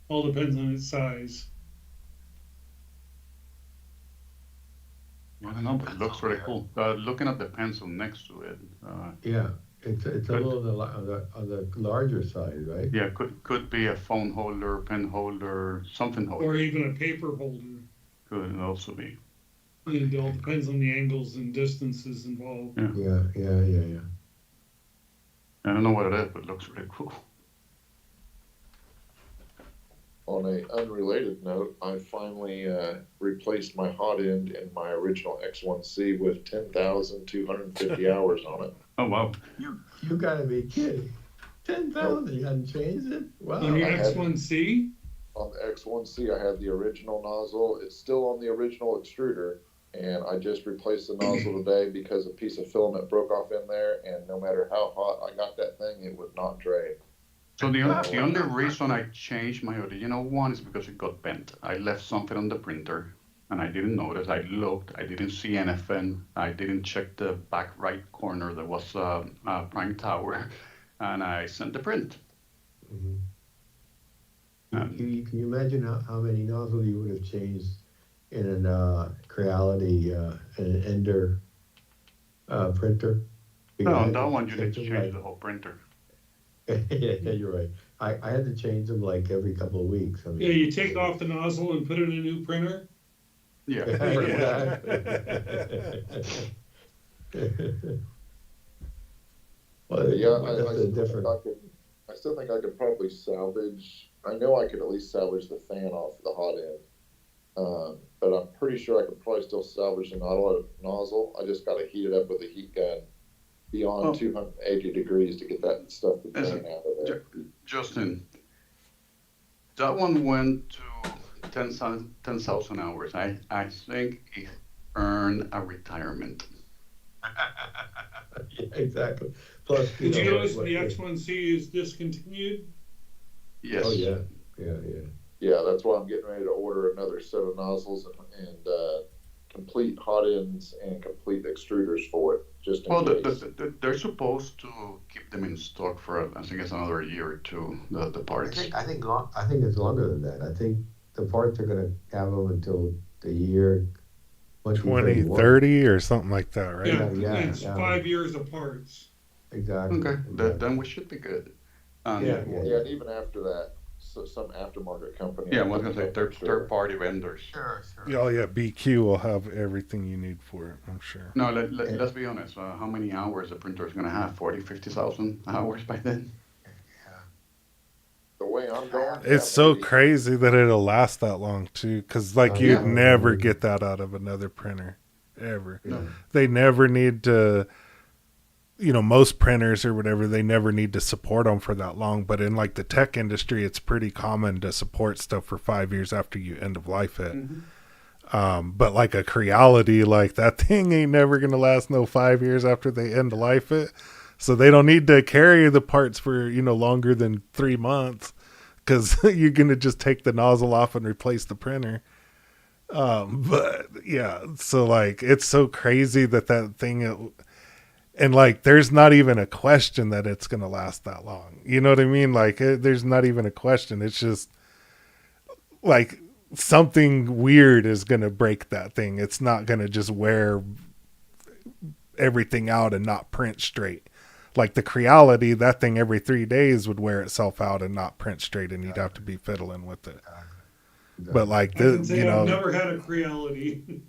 All depends on its size. I don't know, but it looks really cool. Looking at the pencil next to it, Yeah, it's a Good. little on the larger side, right? yeah, could be a phone holder, pen holder, something holder. Or even a paper holder. Could also be. It all depends on the angles and distances involved. Yeah. Yeah. I don't know what it is, but it looks really cool. On a unrelated note, I finally replaced my hot end in my original X1C with 10,250 hours on it. Oh wow. You gotta be kidding. 10,000, you hadn't changed it? Wow. On your I had- X1C? On the X1C, I had the original nozzle. It's still on the original extruder, and I just replaced the nozzle today because a piece of filament broke off in there, and no matter how hot I got that thing, it would not drain. So the only reason I changed my original one is because it got bent. I left something on the printer and I didn't notice. I looked, I didn't see anything. I didn't check the back right corner. There was a prime tower and I sent the print. Mhm. Um, Can you imagine how many nozzles you would have changed in an Creality, an Ender printer? No, Because I on that had one you need to them change the whole printer. yeah, you're right. I had to change them like every couple of weeks. I mean, Yeah, you take off the nozzle and put it in a new printer. Yeah, pretty much. Well, Yeah, that's a different. I still think I could probably salvage. I know I could at least salvage the fan off the hot end, but I'm pretty sure I could probably still salvage the nozzle. I just got to heat it up with a heat gun beyond 280 degrees to get that stuff to drain out of there. Justin, that one went to 10,000 hours. I think it earned a retirement. Yeah, exactly. Plus, Did you notice what- the X1C is discontinued? Yes. Oh yeah. Yeah, that's why I'm getting ready to order another set of nozzles and complete hot ends and complete extruders for it, just in Well, case. they're supposed to keep them in stock for, I think it's another year or two, the parts. I think it's longer than that. I think the parts are gonna have them until the year 2031. 2030 or something like that, right? Yeah, Yeah, it's yeah. 5 years apart. Exactly. Okay, exactly. then we should be good. Yeah. Yeah, and even after that, so some aftermarket company. Yeah, I was gonna say Sure. third party vendors. Sure. Oh yeah, BQ will have everything you need for it, I'm sure. No, let's be honest. How many hours the printer is gonna have? 40, 50,000 hours by then? The way I'm going, It's so crazy that it'll last that long too, because like you'd Yeah. never get that out of another printer, ever. Yeah. They never need to, most printers or whatever, they never need to support them for that long. But in like the tech industry, it's pretty common to support stuff for 5 years after you end of life it. But like a Creality, like that thing ain't never gonna last no 5 years after they end of life it. So they don't need to carry the parts for longer than 3 months, because you're gonna just take the nozzle off and replace the printer. But yeah, so like it's so crazy that thing. And like, there's not even a question that it's going to last that long. You know what I mean? Like, there's not even a question. It's just like something weird is going to break that thing. It's not going to just wear everything out and not print straight. Like the Creality, that thing every 3 days would wear itself out and not print straight, and you'd have to be fiddling with it. But like I can this, say I've never had a Creality.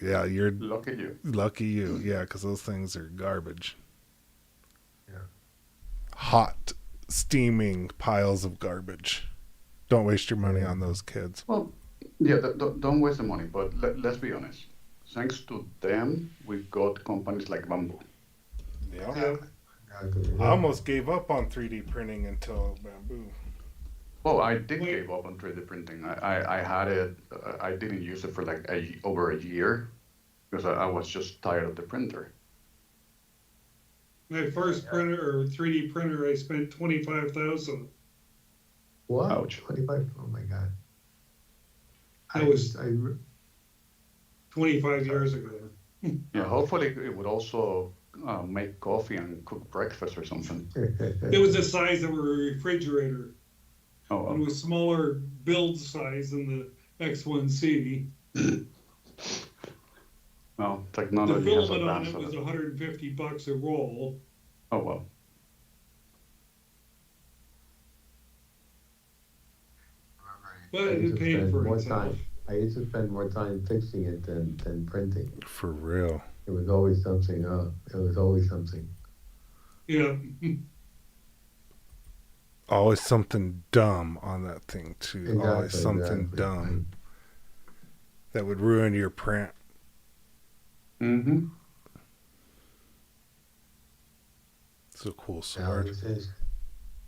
yeah, you're Lucky you. lucky you, yeah, because those things are garbage. Yeah. Hot, steaming piles of garbage. Don't waste your money on those kids. Well, yeah, don't waste the money, but let's be honest. Thanks to them, we've got companies like Bamboo. Yeah. Exactly, I yeah. almost gave up on 3D printing until Bamboo. Well, I did give up on 3D printing. I had it, I didn't use it for like over a year because I was just tired of the printer. My first printer or 3D printer, I spent $25,000. What? Ouch. 25? Oh my God. That was I 25 years ago. Yeah, hopefully it would also make coffee and cook breakfast or something. It was the size of a refrigerator. Oh, It well. was smaller build size than the X1C. Well, The technology has filament on advanced. it was $150 a roll. Oh, well. But I it used to paid spend for more itself. time. I used to spend more time fixing it than printing. For real. It was always something. It was always something. Yeah. Always something dumb on that thing too. Always Exactly, something exactly. dumb that would ruin your print. Mm-hmm. It's a cool Now, sword. is this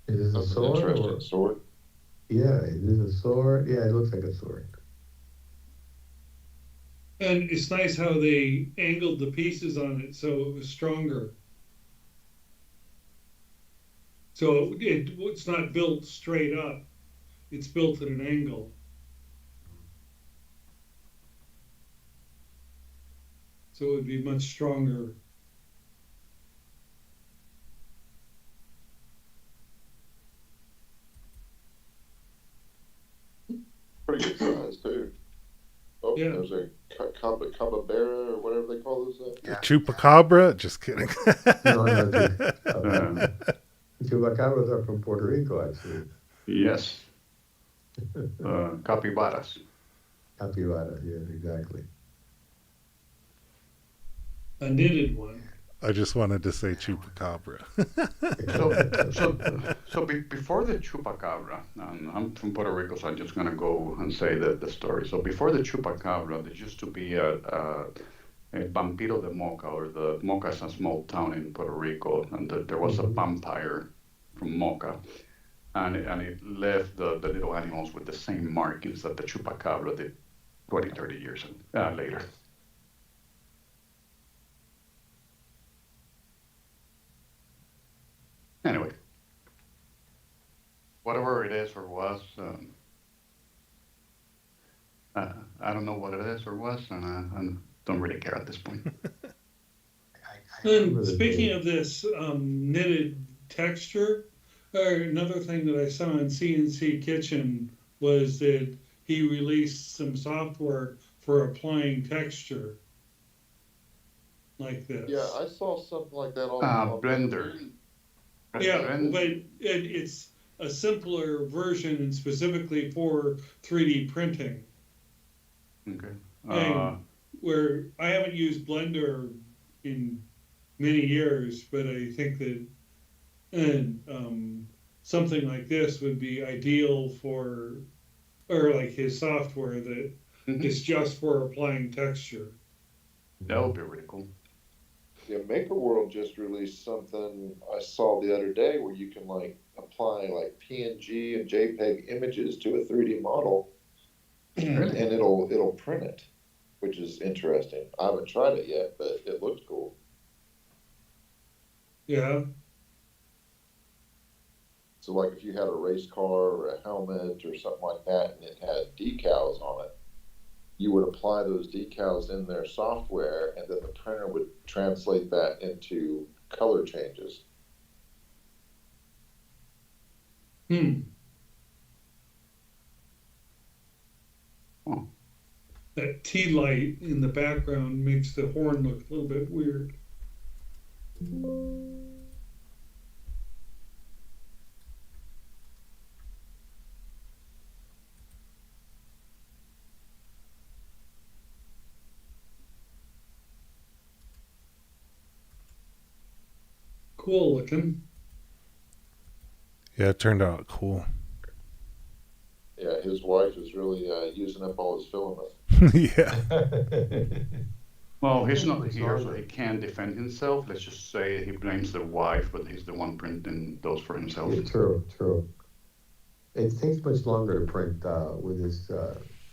a That's an sword? interesting Or, sword. yeah, is this a sword? Yeah, it looks like a sword. And it's nice how they angled the pieces on it so it was stronger. So it's not built straight up. It's built at an angle. So it would be much stronger. Pretty good size too. Oh, Yeah. there's a cababera or whatever they call those. The Chupacabra? Just kidding. No. Chupacabras are from Puerto Rico, actually. Yes. Capybaras. Capybara, yes, exactly. A knitted one. I just wanted to say Chupacabra. Before the chupacabra, and I'm from Puerto Rico, so I'm just gonna go and say the story. So before the chupacabra, there used to be a Vampiro de Moca, or the Moca is a small town in Puerto Rico, and there was a vampire from Moca, and it left the little animals with the same markings that the chupacabra did 20, 30 years later. Anyway, whatever it is or was, I don't know what it is or was, and I don't really care at this point. And speaking of this knitted texture, another thing that I saw in CNC Kitchen was that he released some software for applying texture like this. Yeah, I saw something like that on Blender. Yeah, but it's a simpler version and specifically for 3D printing. Okay. And where I haven't used Blender in many years, but I think that something like this would be ideal for, or like his software that is just for applying texture. That would be really cool. Yeah, Maker World just released something I saw the other day where you can like apply like PNG and JPEG images to a 3D model, and it'll print it, which is interesting. I haven't tried it yet, but it looks cool. Yeah. So like if you had a race car or a helmet or something like that, and it had decals on it, you would apply those decals in their software, and then the printer would translate that into color changes. That tea light in the background makes the horn look a little bit weird. Cool looking. Yeah, it turned out cool. Yeah, his wife is really using up all his filament. Yeah. Well, he's Yeah, not it's here, so harder. he can't defend himself. Let's just say he blames the wife, but he's the one printing those for himself. Yeah, true, true. It takes much longer to print with this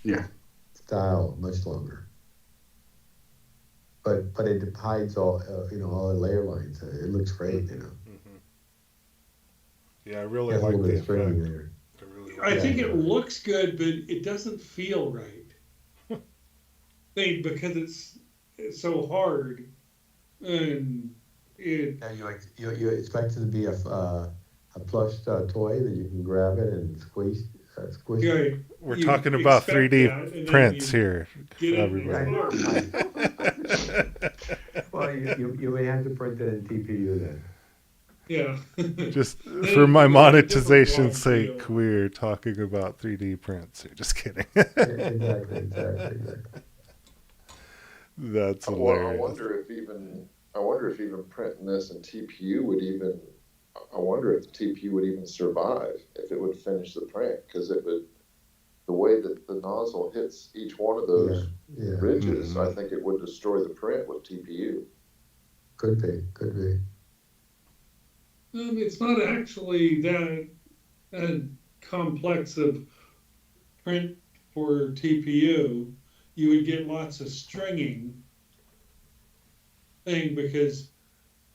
Yeah. style, much longer. But it hides all all the layer lines. It looks great, Yeah, I really Has a like little the bit of stringing effect. there. I really I like think Yeah. it looks good, but it doesn't feel right. Because it's so hard, and it Yeah, you expect it to be a plush toy that you can grab it and squish. yeah, We're you talking about expect 3D that, and then prints you here get for it in I everybody. know. the Well, you may have to print it in TPU then. yeah. Just Then for my it will have a different monetization's vibe sake, feel. we're talking about 3D prints here. Just kidding. Yeah, exactly. That's Well, hilarious. I wonder if even printing this in TPU would even. I wonder if the TPU would even survive if it would finish the print because it would. The way that the nozzle hits each one of those Yeah, ridges, Mhm. I think it would destroy the print with TPU. could be. It's not actually that complex of print for TPU. You would get lots of stringing thing because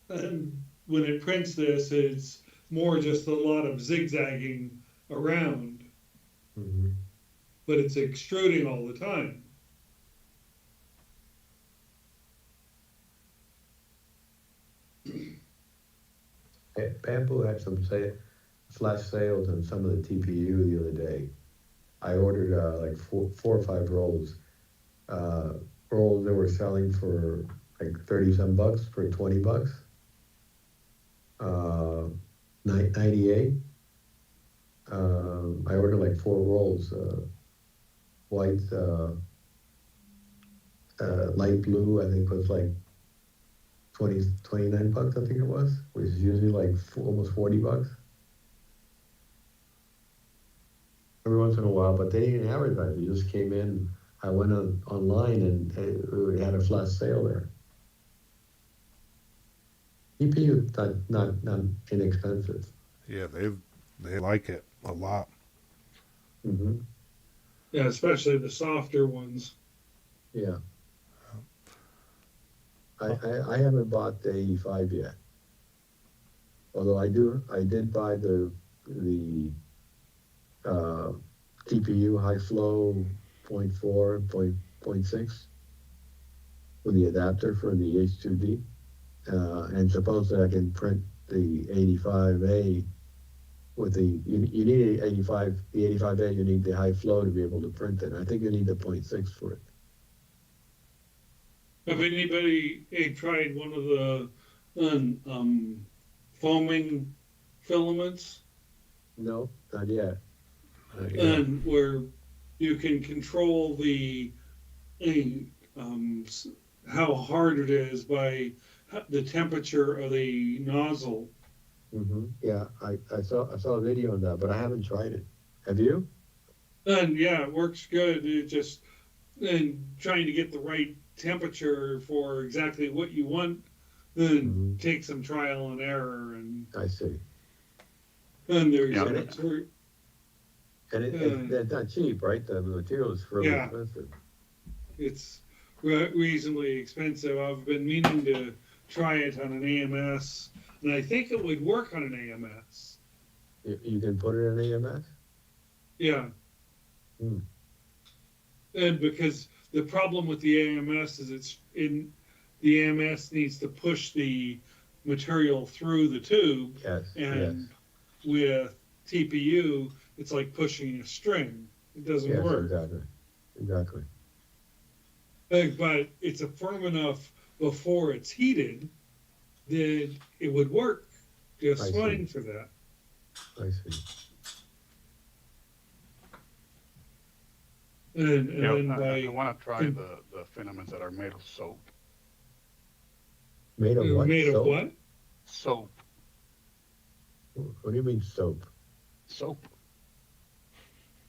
when it prints this, it's more just a lot of zigzagging around, Hmm. but it's extruding all the time. Bamboo had some flash sales on some of the TPU the other day. I ordered like four or five rolls. Rolls they were selling for like 30 some bucks for $20. 98. I ordered like four rolls. White, light blue. I think was like 29 bucks. I think it was, which is usually like almost $40. Every once in a while, but they didn't advertise. It just came in. I went online and it had a flash sale there. EPU not inexpensive. Yeah, they like it a lot. Mm-hmm. Yeah, especially the softer ones. Yeah. I haven't bought the 85 yet. Although I did buy the TPU high flow 0.4, 0.6 with the adapter for the H2D. And supposedly I can print the 85A with you need 85, the 85A, you need the high flow to be able to print it. I think you need the 0.6 for it. Have anybody tried one of the foaming filaments? No, not yet. Yeah. And where you can control how hard it is by the temperature of the nozzle. Mm-hmm. Yeah, I saw a video on that, but I haven't tried it. Have you? And yeah, it works good. It just and trying to get the right temperature for exactly what you want, then take some trial and error, and I see. there's Yeah. And it's not cheap, right? The material is really Yeah. expensive. it's reasonably expensive. I've been meaning to try it on an AMS, and I think it would work on an AMS. You can put it in AMS? Yeah. Hmm. And because the problem with the AMS is the AMS needs to push the material through the tube, Yes. and with TPU, it's like pushing a string. It doesn't Yes, work. exactly. But it's a firm enough before it's heated that it would work just I see. fine for that. I see. And Yeah, then I by want to try the filaments that are made of soap. Made of what? made of Soap? what? Soap. What do you mean soap? Soap.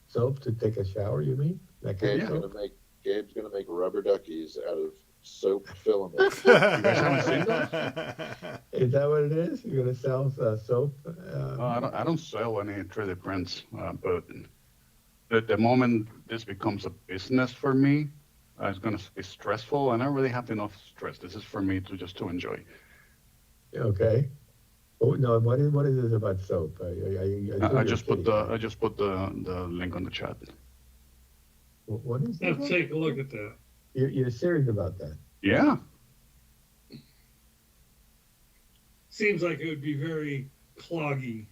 Soap to take a shower, you mean? That kind Gabe's of soap? Gabe's gonna make rubber duckies out of soap filament. You guys haven't seen those? Is that what it is? You're gonna sell soap? I don't sell any 3D prints, but the moment this becomes a business for me, it's going to be stressful, and I don't really have enough stress. This is for me to just to enjoy. Okay. Oh no! What is this about soap? I just put the link on the chat. What is Let's that? take a look at that. You're serious about that? Yeah. Seems like it would be very cloggy.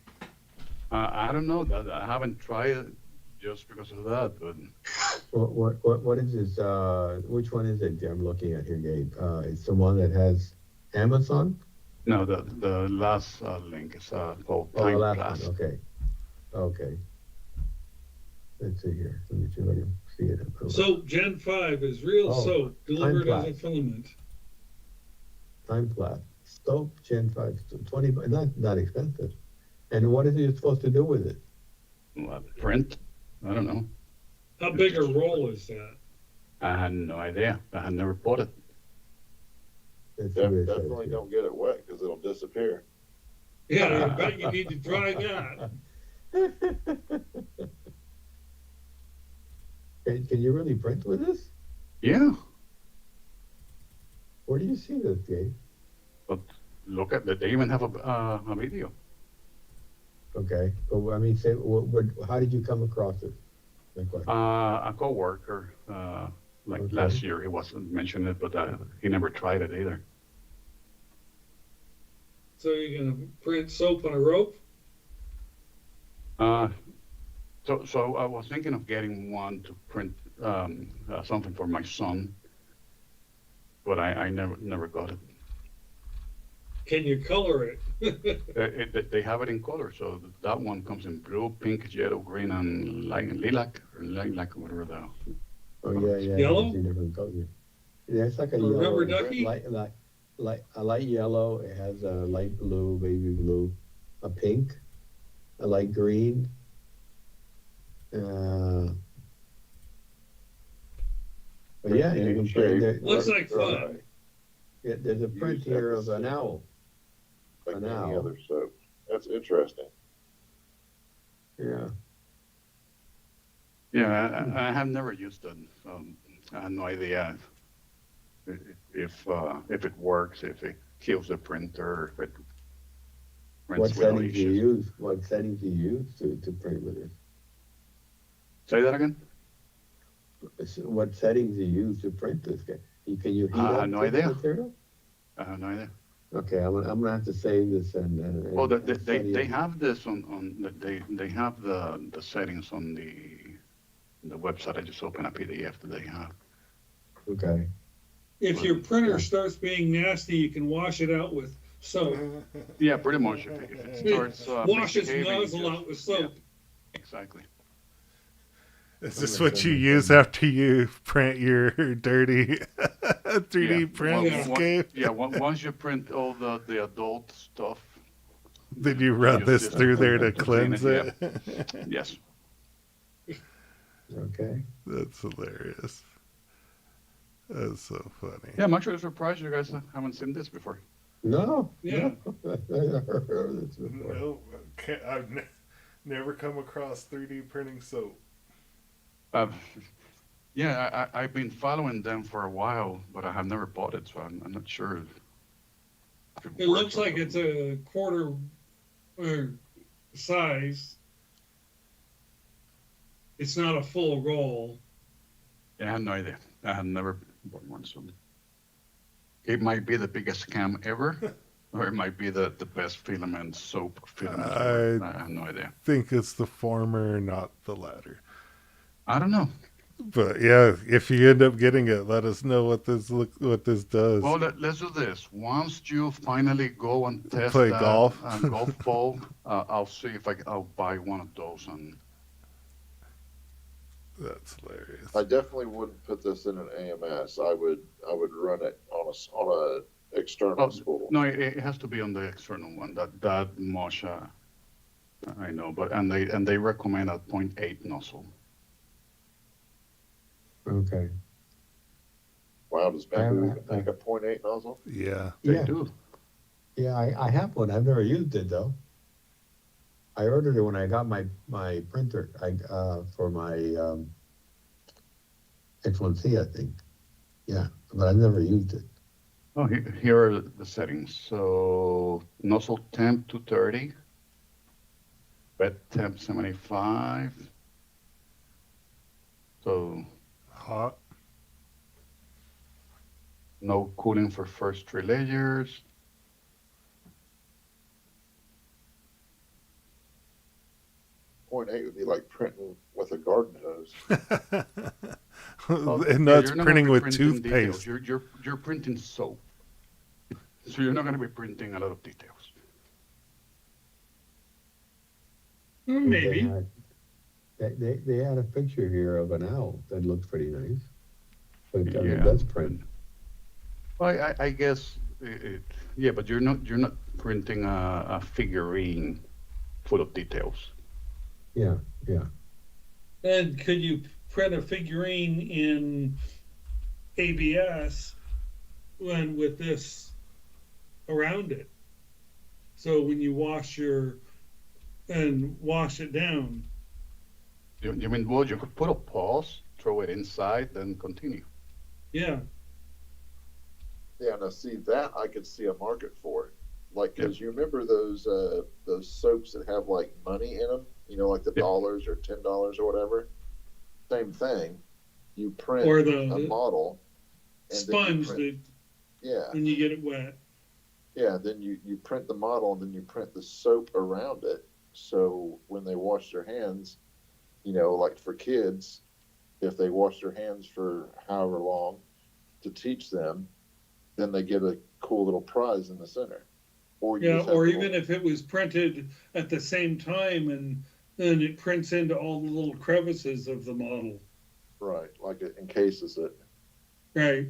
I don't know. I haven't tried it just because of that, but What is this? Which one is it I'm looking at here, Gabe? It's the one that has Amazon. no, the last link is called Oh, the Time last Blast. one. Okay. Okay. Let's see here. Let me see if I can see it. Soap Gen 5 is real Oh, soap delivered as a time-flat. filament. Time flat. Soap Gen 5, 20, not expensive. And what is it supposed to do with it? Print? I don't know. How big a roll is that? I had no idea. I had never bought it. Let's see what it says Definitely here. don't get it wet because it'll disappear. Yeah, I bet you need to dry that. Can you really print with this? Yeah. Where do you see this, Gabe? Look at that. They even have a video. Okay, but I mean, say, how did you come across it? My question. A coworker, like Okay. last year, he wasn't mentioning it, but he never tried it either. So you're gonna print soap on a rope? So I was thinking of getting one to print something for my son, but I never got it. Can you color it? They have it in color, so that one comes in blue, pink, yellow, green, and lilac, or lilac, whatever the. Oh, yeah. Yellow? It's a different color. Yeah, it's like a A yellow. rubber it's ducky? a light yellow. It has a light blue, baby blue, a pink, a light green. But yeah, you can print there. Looks like fun. Yeah, there's a print here of an owl. Like An any owl. other soap. That's interesting. Yeah. Yeah, I have never used it. I have no idea if it works, if it kills the printer, if it What prints without settings do you issues. use? What settings do you use to print with it? Say that again? What settings do you use to print this guy? Can you heat I up have no the idea. material? I have no idea. Okay, I'm gonna have to save this and Well, and they study they it. have this they have the settings on the website. I just opened a PDF that they have. Okay. If your printer starts being nasty, you can wash it out with soap. Yeah, pretty much. If it starts Wash its misbehaving, nozzle just- out with soap. Yeah, exactly. Is this what you use after you print your dirty 3D prints, One- Gabe? Yeah, once you print all the adult stuff, Did you run use this this through there to clean cleanse it, it? yes. Okay. That's hilarious. That's so funny. Yeah, I'm actually surprised you guys haven't seen this before. No. Yeah. No. I've never heard of this before. No, I've never come across 3D printing soap. Yeah, I've been following them for a while, but I have never bought it, so I'm not sure. If It works looks or like not. it's a quarter size. It's not a full roll. Yeah, I have no idea. I have never bought one, so it might be the biggest scam ever, or it might be the best filament soap filament ever. I have no idea. Think it's the former, not the latter. I don't know. But yeah, if you end up getting it, let us know what this does. Well, let's do this. Once you finally go and test Play that golf. golf ball, I'll see if I'll buy one of those. And That's hilarious. I definitely wouldn't put this in an AMS. I would run it on a external spool. no, it has to be on the external one. That much I know, but and they recommend a 0.8 nozzle. Okay. Wow, does Bamboo I- even make a 0.8 nozzle? Yeah. They Yeah. do. Yeah, I have one. I've never used it though. I ordered it when I got my printer. For my X1C, I think. Yeah, but I've never used it. Oh, here are the settings. So nozzle temp 230, bed temp 75. So Hot. no cooling for first 3 layers. Point 0.8 would be like printing with a garden hose. And no, it's you're not printing gonna be with printing details. toothpaste. You're printing soap, so you're not going to be printing a lot of details. Maybe. They had a picture here of an owl that looks pretty nice. But I mean, Yeah. that's print. Well, I guess yeah, but you're not printing a figurine full of details. Yeah, yeah. And could you print a figurine in ABS and with this around it? So when you wash it down. You mean, well, you could put a pause, throw it inside, then continue. Yeah. Yeah, now see that I could see a market for it. Like, because you remember those soaps that have like money in them, you know, like the Yep. dollars or $10 or whatever. Same thing. You print Or a the model. sponge then that yeah, when you get it wet. yeah. Then you print the model and then you print the soap around it. So when they wash their hands, you know, like for kids, if they wash their hands for however long to teach them, then they get a cool little prize in the center. Or you Yeah, just have or a even if it was printed at the same time and then it prints into all the little crevices of the model. right, like it encases it. Right.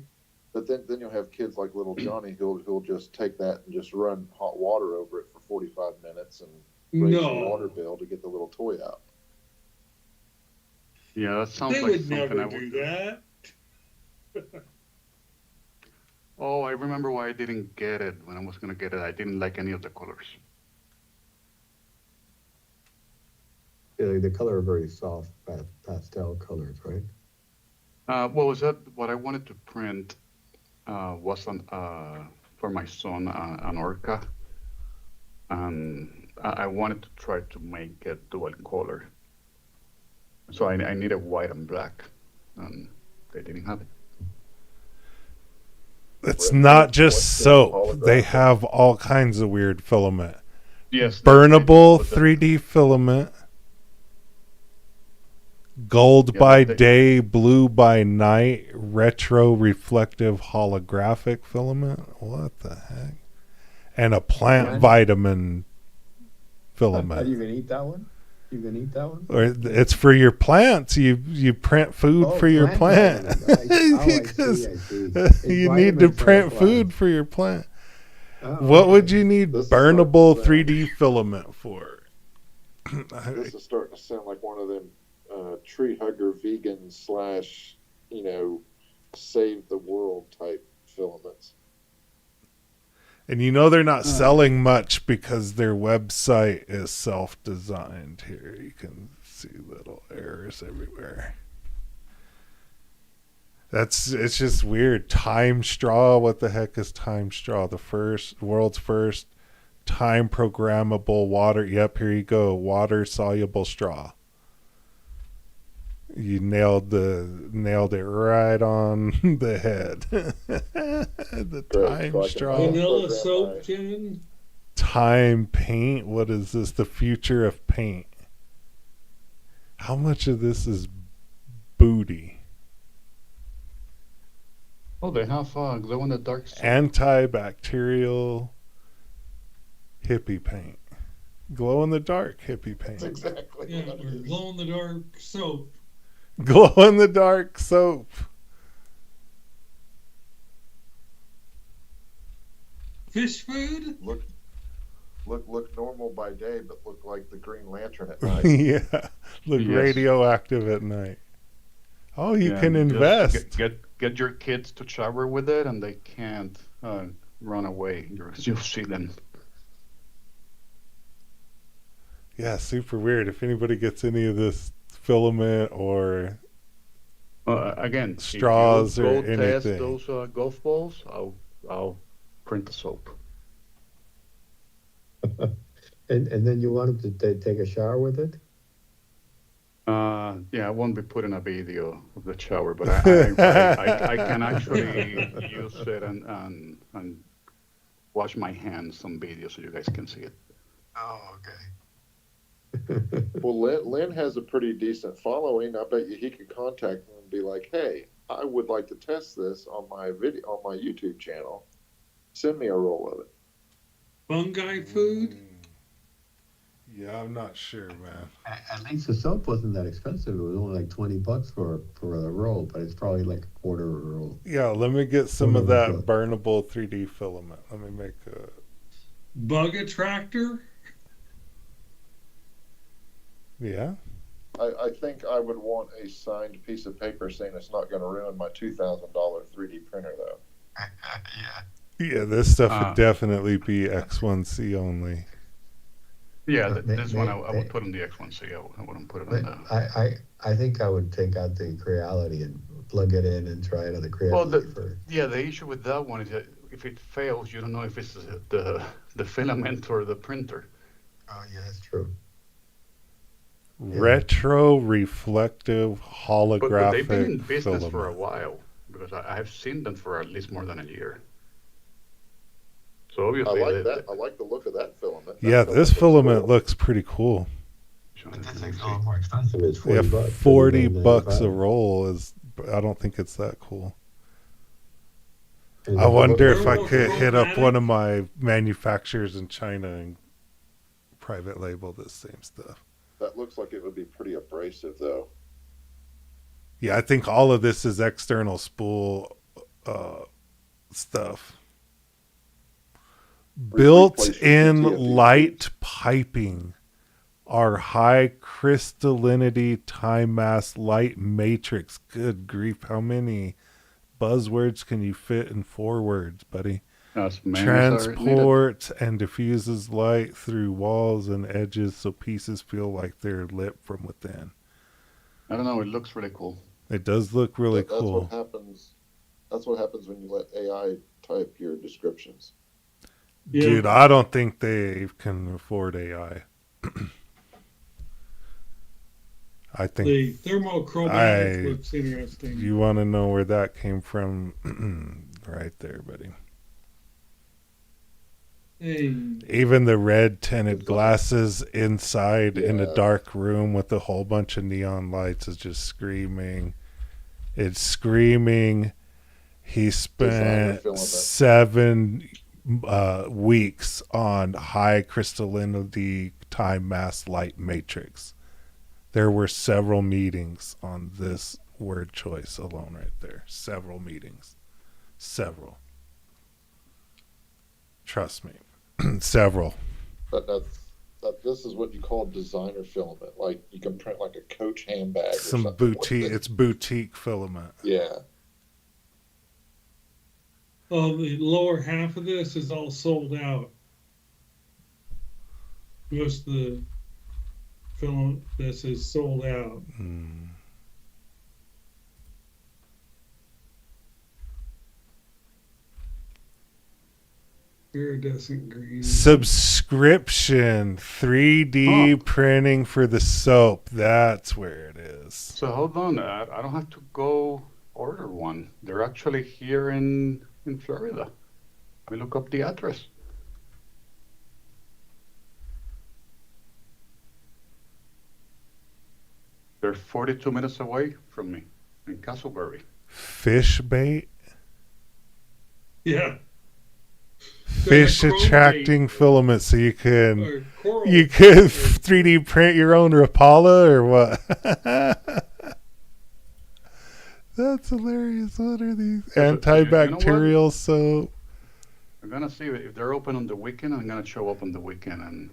But then you'll have kids like little Johnny who'll just take that and just run hot water over it for 45 minutes and raise the water No. bill to get the little toy out. Yeah, that sounds They like would something never I would do that. Oh, I remember why I didn't get it when I was going to get it. I didn't like any of the colors. Yeah, the color are very soft pastel colors, right? Well, is that what I wanted to print? Was for my son an orca, and I wanted to try to make it dual color. So I needed white and black, and they didn't have it. It's not just soap. They have all kinds of weird filament. Yes, Burnable but 3D filament. Gold by they- day, blue by night, retro reflective holographic filament. What the heck? And a plant vitamin Are filament. you gonna eat that one? You gonna eat that one? Or it's for your plants. You print food for your plant. Because you need to print food for your plant. What would you need This is burnable like, 3D filament for? This is starting to sound like one of them tree hugger vegan / you know, save the world type filaments. And you know they're not selling much because their website is self-designed. Here you can see little errors everywhere. It's just weird. Time straw. What the heck is time straw? The world's first time programmable water. Yep, here you go. Water soluble straw. You nailed it right on the head. The Great. time So I can straw. Vanilla program soap, my- Jen? Time paint. What is this? The future of paint. How much of this is booty? Oh, they have glow in the dark soap. Antibacterial hippie paint. Glow in the dark hippie That's paint. exactly Yeah, what it or is. glow in the dark soap. Glow in the dark soap. Fish food? Look normal by day, but look like the Green Lantern at night. Yeah. Look Yes. radioactive at night. Oh, you Yeah, can just invest. get your kids to shower with it, and they can't run away. You'll see them. Yeah, super weird. If anybody gets any of this filament or Again, straws if you or go test anything. those golf balls, I'll print the soap. And then you want them to take a shower with it? Yeah, I won't be putting a video of the shower, but I can actually use it and wash my hands on video so you guys can see it. Oh, okay. Well, Lynn has a pretty decent following. I bet you he could contact them and be like, "Hey, I would like to test this on my YouTube channel. Send me a roll of it." Fungi food? Yeah, I'm not sure, man. At least the soap wasn't that expensive. It was only like $20 for a roll, but it's probably like a quarter of a roll. Yeah, let me get some of Whatever that it's burnable 3D filament. Let me make a. Bug attractor? Yeah. I think I would want a signed piece of paper saying it's not going to ruin my $2,000 3D printer, though. Yeah, this stuff would definitely be X1C only. Yeah, They- this one they- I would put in the X1C. I wouldn't put it But in the. I think I would take out the Creality and plug it in and try another Creality Well, first. yeah, the issue with that one is that if it fails, you don't know if it's the filament or the printer. Oh, yeah, that's true. Retro reflective holographic But they've been in business filament. for a while because I have seen them for at least more than a year. So I obviously, like that. I like the look of that filament. That Yeah, this looks filament cool. looks pretty cool. That's like a little more expensive. It's Yeah, $40. $40 a $39.95. roll is. I don't think it's that cool. And I wonder if I Roll- could hit up one of rollmatic? my manufacturers in China and private label this same stuff. That looks like it would be pretty abrasive, though. Yeah, I think all of this is external spool stuff. Built-in Replace your light piping are high crystallinity time mass light matrix. Good grief, how many buzzwords can you fit in 4 words, buddy? as many as are needed. Transports and diffuses light through walls and edges so pieces feel like they're lit from within. I don't know. It looks really cool. It does look really That's cool. what happens. That's what happens when you let AI type your descriptions. Yeah. Dude, I don't think they can afford AI. I think The thermochromatic looks interesting. you want to know where that came from. Right there, buddy. Hey, Even the red tinted glasses inside in a Yeah. dark room with a whole bunch of neon lights is just screaming. It's screaming. He Designer spent filament. 7 weeks on high crystallinity time mass light matrix. There were several meetings on this word choice alone right there. Several meetings. Several. Trust me. Several. This is what you call designer filament. Like you can print like a Coach handbag. Or Some something with boutique. it. It's boutique filament. Yeah. the lower half of this is all sold out. Most of the film this is sold out. Mm. Iridescent green. Subscription 3D printing for the soap. That's where it is. So hold on. I don't have to go order one. They're actually here in Florida. We look up the address. They're 42 minutes away from me in Castleberry. Fish bait. Yeah. Fish Chrome attracting tape filament, so you could or coral. 3D print your own Rapala or what? That's hilarious. What are these? So you know Antibacterial soap. I'm gonna see if they're open on the weekend. I'm gonna show up on the weekend and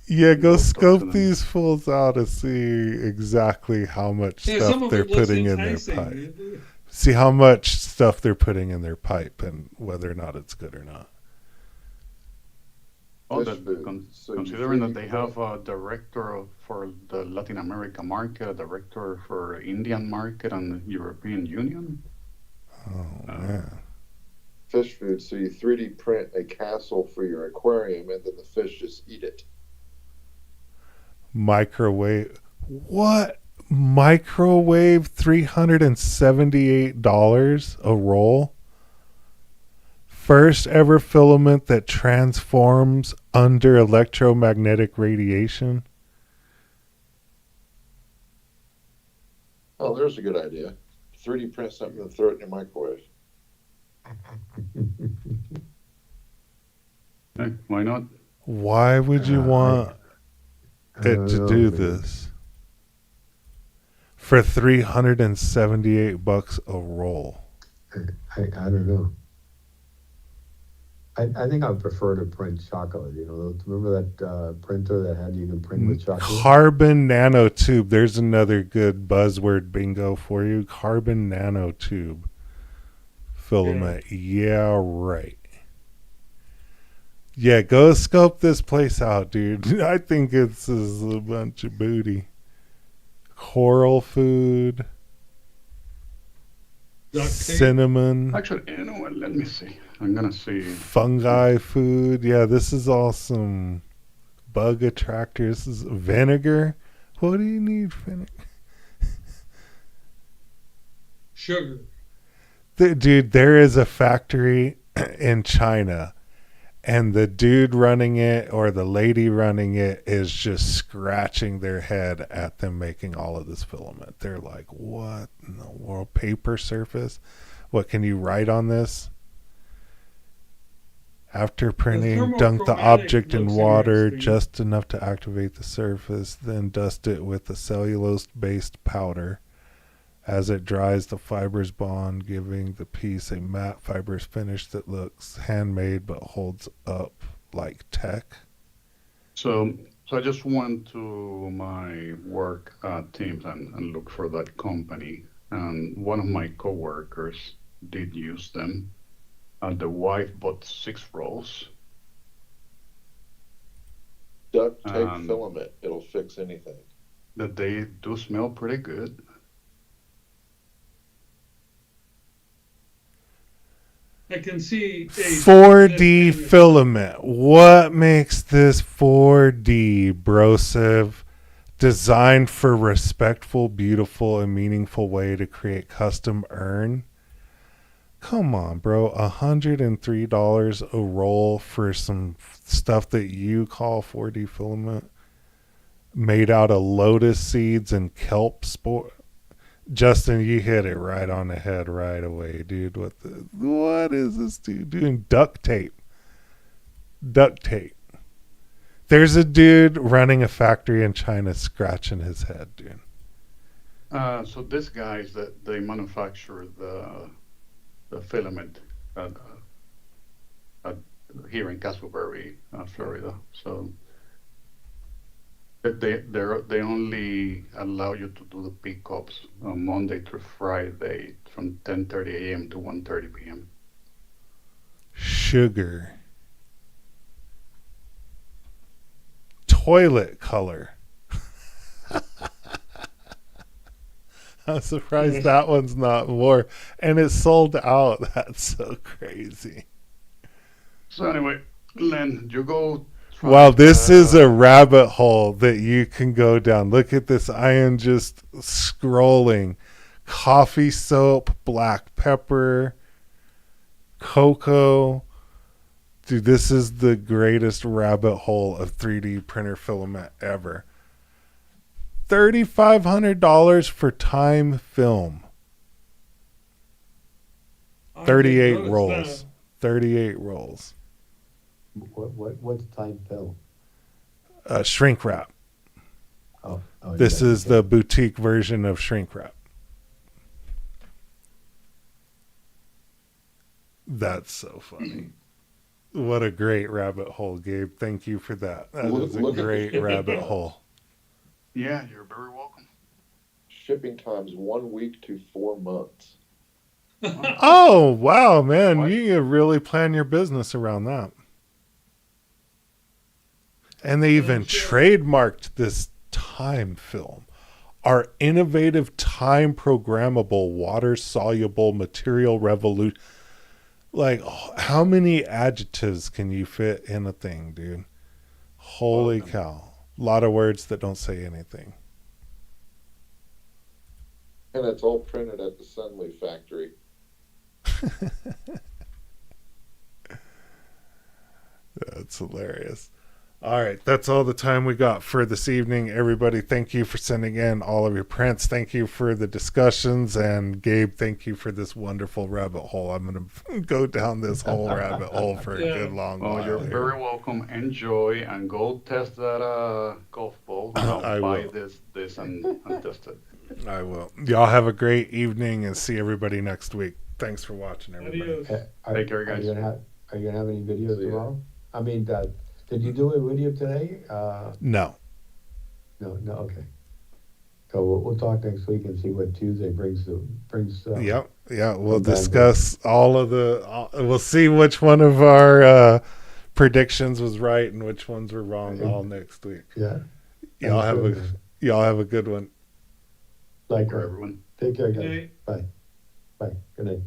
Yeah, go go talk to scope them. these fools out to see exactly how much Yeah, stuff some of they're it looks putting in their enticing. pipe. See how much stuff they're putting in their pipe and whether or not it's good or not. Oh, Fish food. So you considering that 3D they print- have a director for the Latin America market, a director for Indian market, and the European Union. Oh, Uh, man. fish food. So you 3D print a castle for your aquarium, and then the fish just eat it. Microwave. What? Microwave $378 a roll? First ever filament that transforms under electromagnetic radiation? Oh, there's a good idea. 3D print something and throw it in your microwave. Hey, why not? Why would you want I it don't to know, do man. this? For $378 a roll. I don't know. I think I prefer to print chocolate. You know, remember that printer that had you can print with chocolate? Carbon nanotube. There's another good buzzword bingo for you. Carbon nanotube filament. Yeah, right. Yeah, go scope this place out, dude. I think it's a bunch of booty. Coral food. Duct tape. Cinnamon. Actually, you know what? Let me see. I'm gonna see. Fungi food. Yeah, this is all some bug attractors. This is vinegar. What do you need vinegar? Sugar. Dude, there is a factory in China, and the dude running it or the lady running it is just scratching their head at them making all of this filament. They're like, what in the world? Paper surface? What, can you write on this? After printing, dunk the thermochromatic object in looks water interesting. just enough to activate the surface, then dust it with a cellulose-based powder. As it dries, the fibers bond, giving the piece a matte fibrous finish that looks handmade but holds up like tech. So I just went to my work teams and looked for that company, and one of my coworkers did use them. And the wife bought 6 rolls. Duct tape filament. It'll fix anything. That they do smell pretty good. I can see a 4D filament. What makes this 4D, Brosive? Designed for respectful, beautiful, and meaningful way to create custom urn? Come on, bro. $103 a roll for some stuff that you call 4D filament, made out of lotus seeds and kelp spore. Justin, you hit it right on the head right away, dude. What is this dude doing? Duct tape. There's a dude running a factory in China scratching his head, dude. So these guys that they manufacture the filament here in Castleberry, Florida. So they only allow you to do the pickups on Monday through Friday from 10:30 a.m. to 1:30 p.m. Sugar. Toilet color. I'm surprised that one's not more. And it's sold out. That's so crazy. So anyway, Len, you go. Wow, this is a rabbit hole that you can go down. Look at this. I am just scrolling. Coffee soap, black pepper, cocoa. Dude, this is the greatest rabbit hole of 3D printer filament ever. $3,500 for time film. 38 rolls. 38 rolls. What's time film? Shrink wrap. This yeah, is the boutique version of shrink wrap. That's so funny. What a great rabbit hole, Gabe. Thank you for that. That is a Look at great the rabbit hole. Yeah, you're very welcome. shipping times 1 week to 4 months. Oh, wow, man. What? You really plan your business around that. And they even trademarked this time film. Our innovative time programmable water soluble material revolution. Like, how many adjectives can you fit in a thing, dude? Holy cow. A lot of words that don't say anything. And it's all printed at the Sunleaf factory. That's hilarious. All right, that's all the time we got for this evening. Everybody, thank you for sending in all of your prints. Thank you for the discussions. And Gabe, thank you for this wonderful rabbit hole. I'm going to go down this whole rabbit hole for a good long while. Oh, you're here. very welcome. Enjoy and go test that golf ball. I Buy will. this and test it. I will. Y'all have a great evening and see everybody next week. Thanks for watching, everybody. Adios. Take care, guys. Are you gonna have any videos See ya. tomorrow? I mean, did you do a video today? No. No, okay. So we'll talk next week and see what Tuesday brings. Yep. Yeah, we'll Okay. discuss all of we'll see which one of our predictions was right and which ones were wrong all next week. Yeah. Y'all Sounds have good, man. y'all have a good one. Like For everyone. Take care, guys. Okay. Bye. Bye. Good night.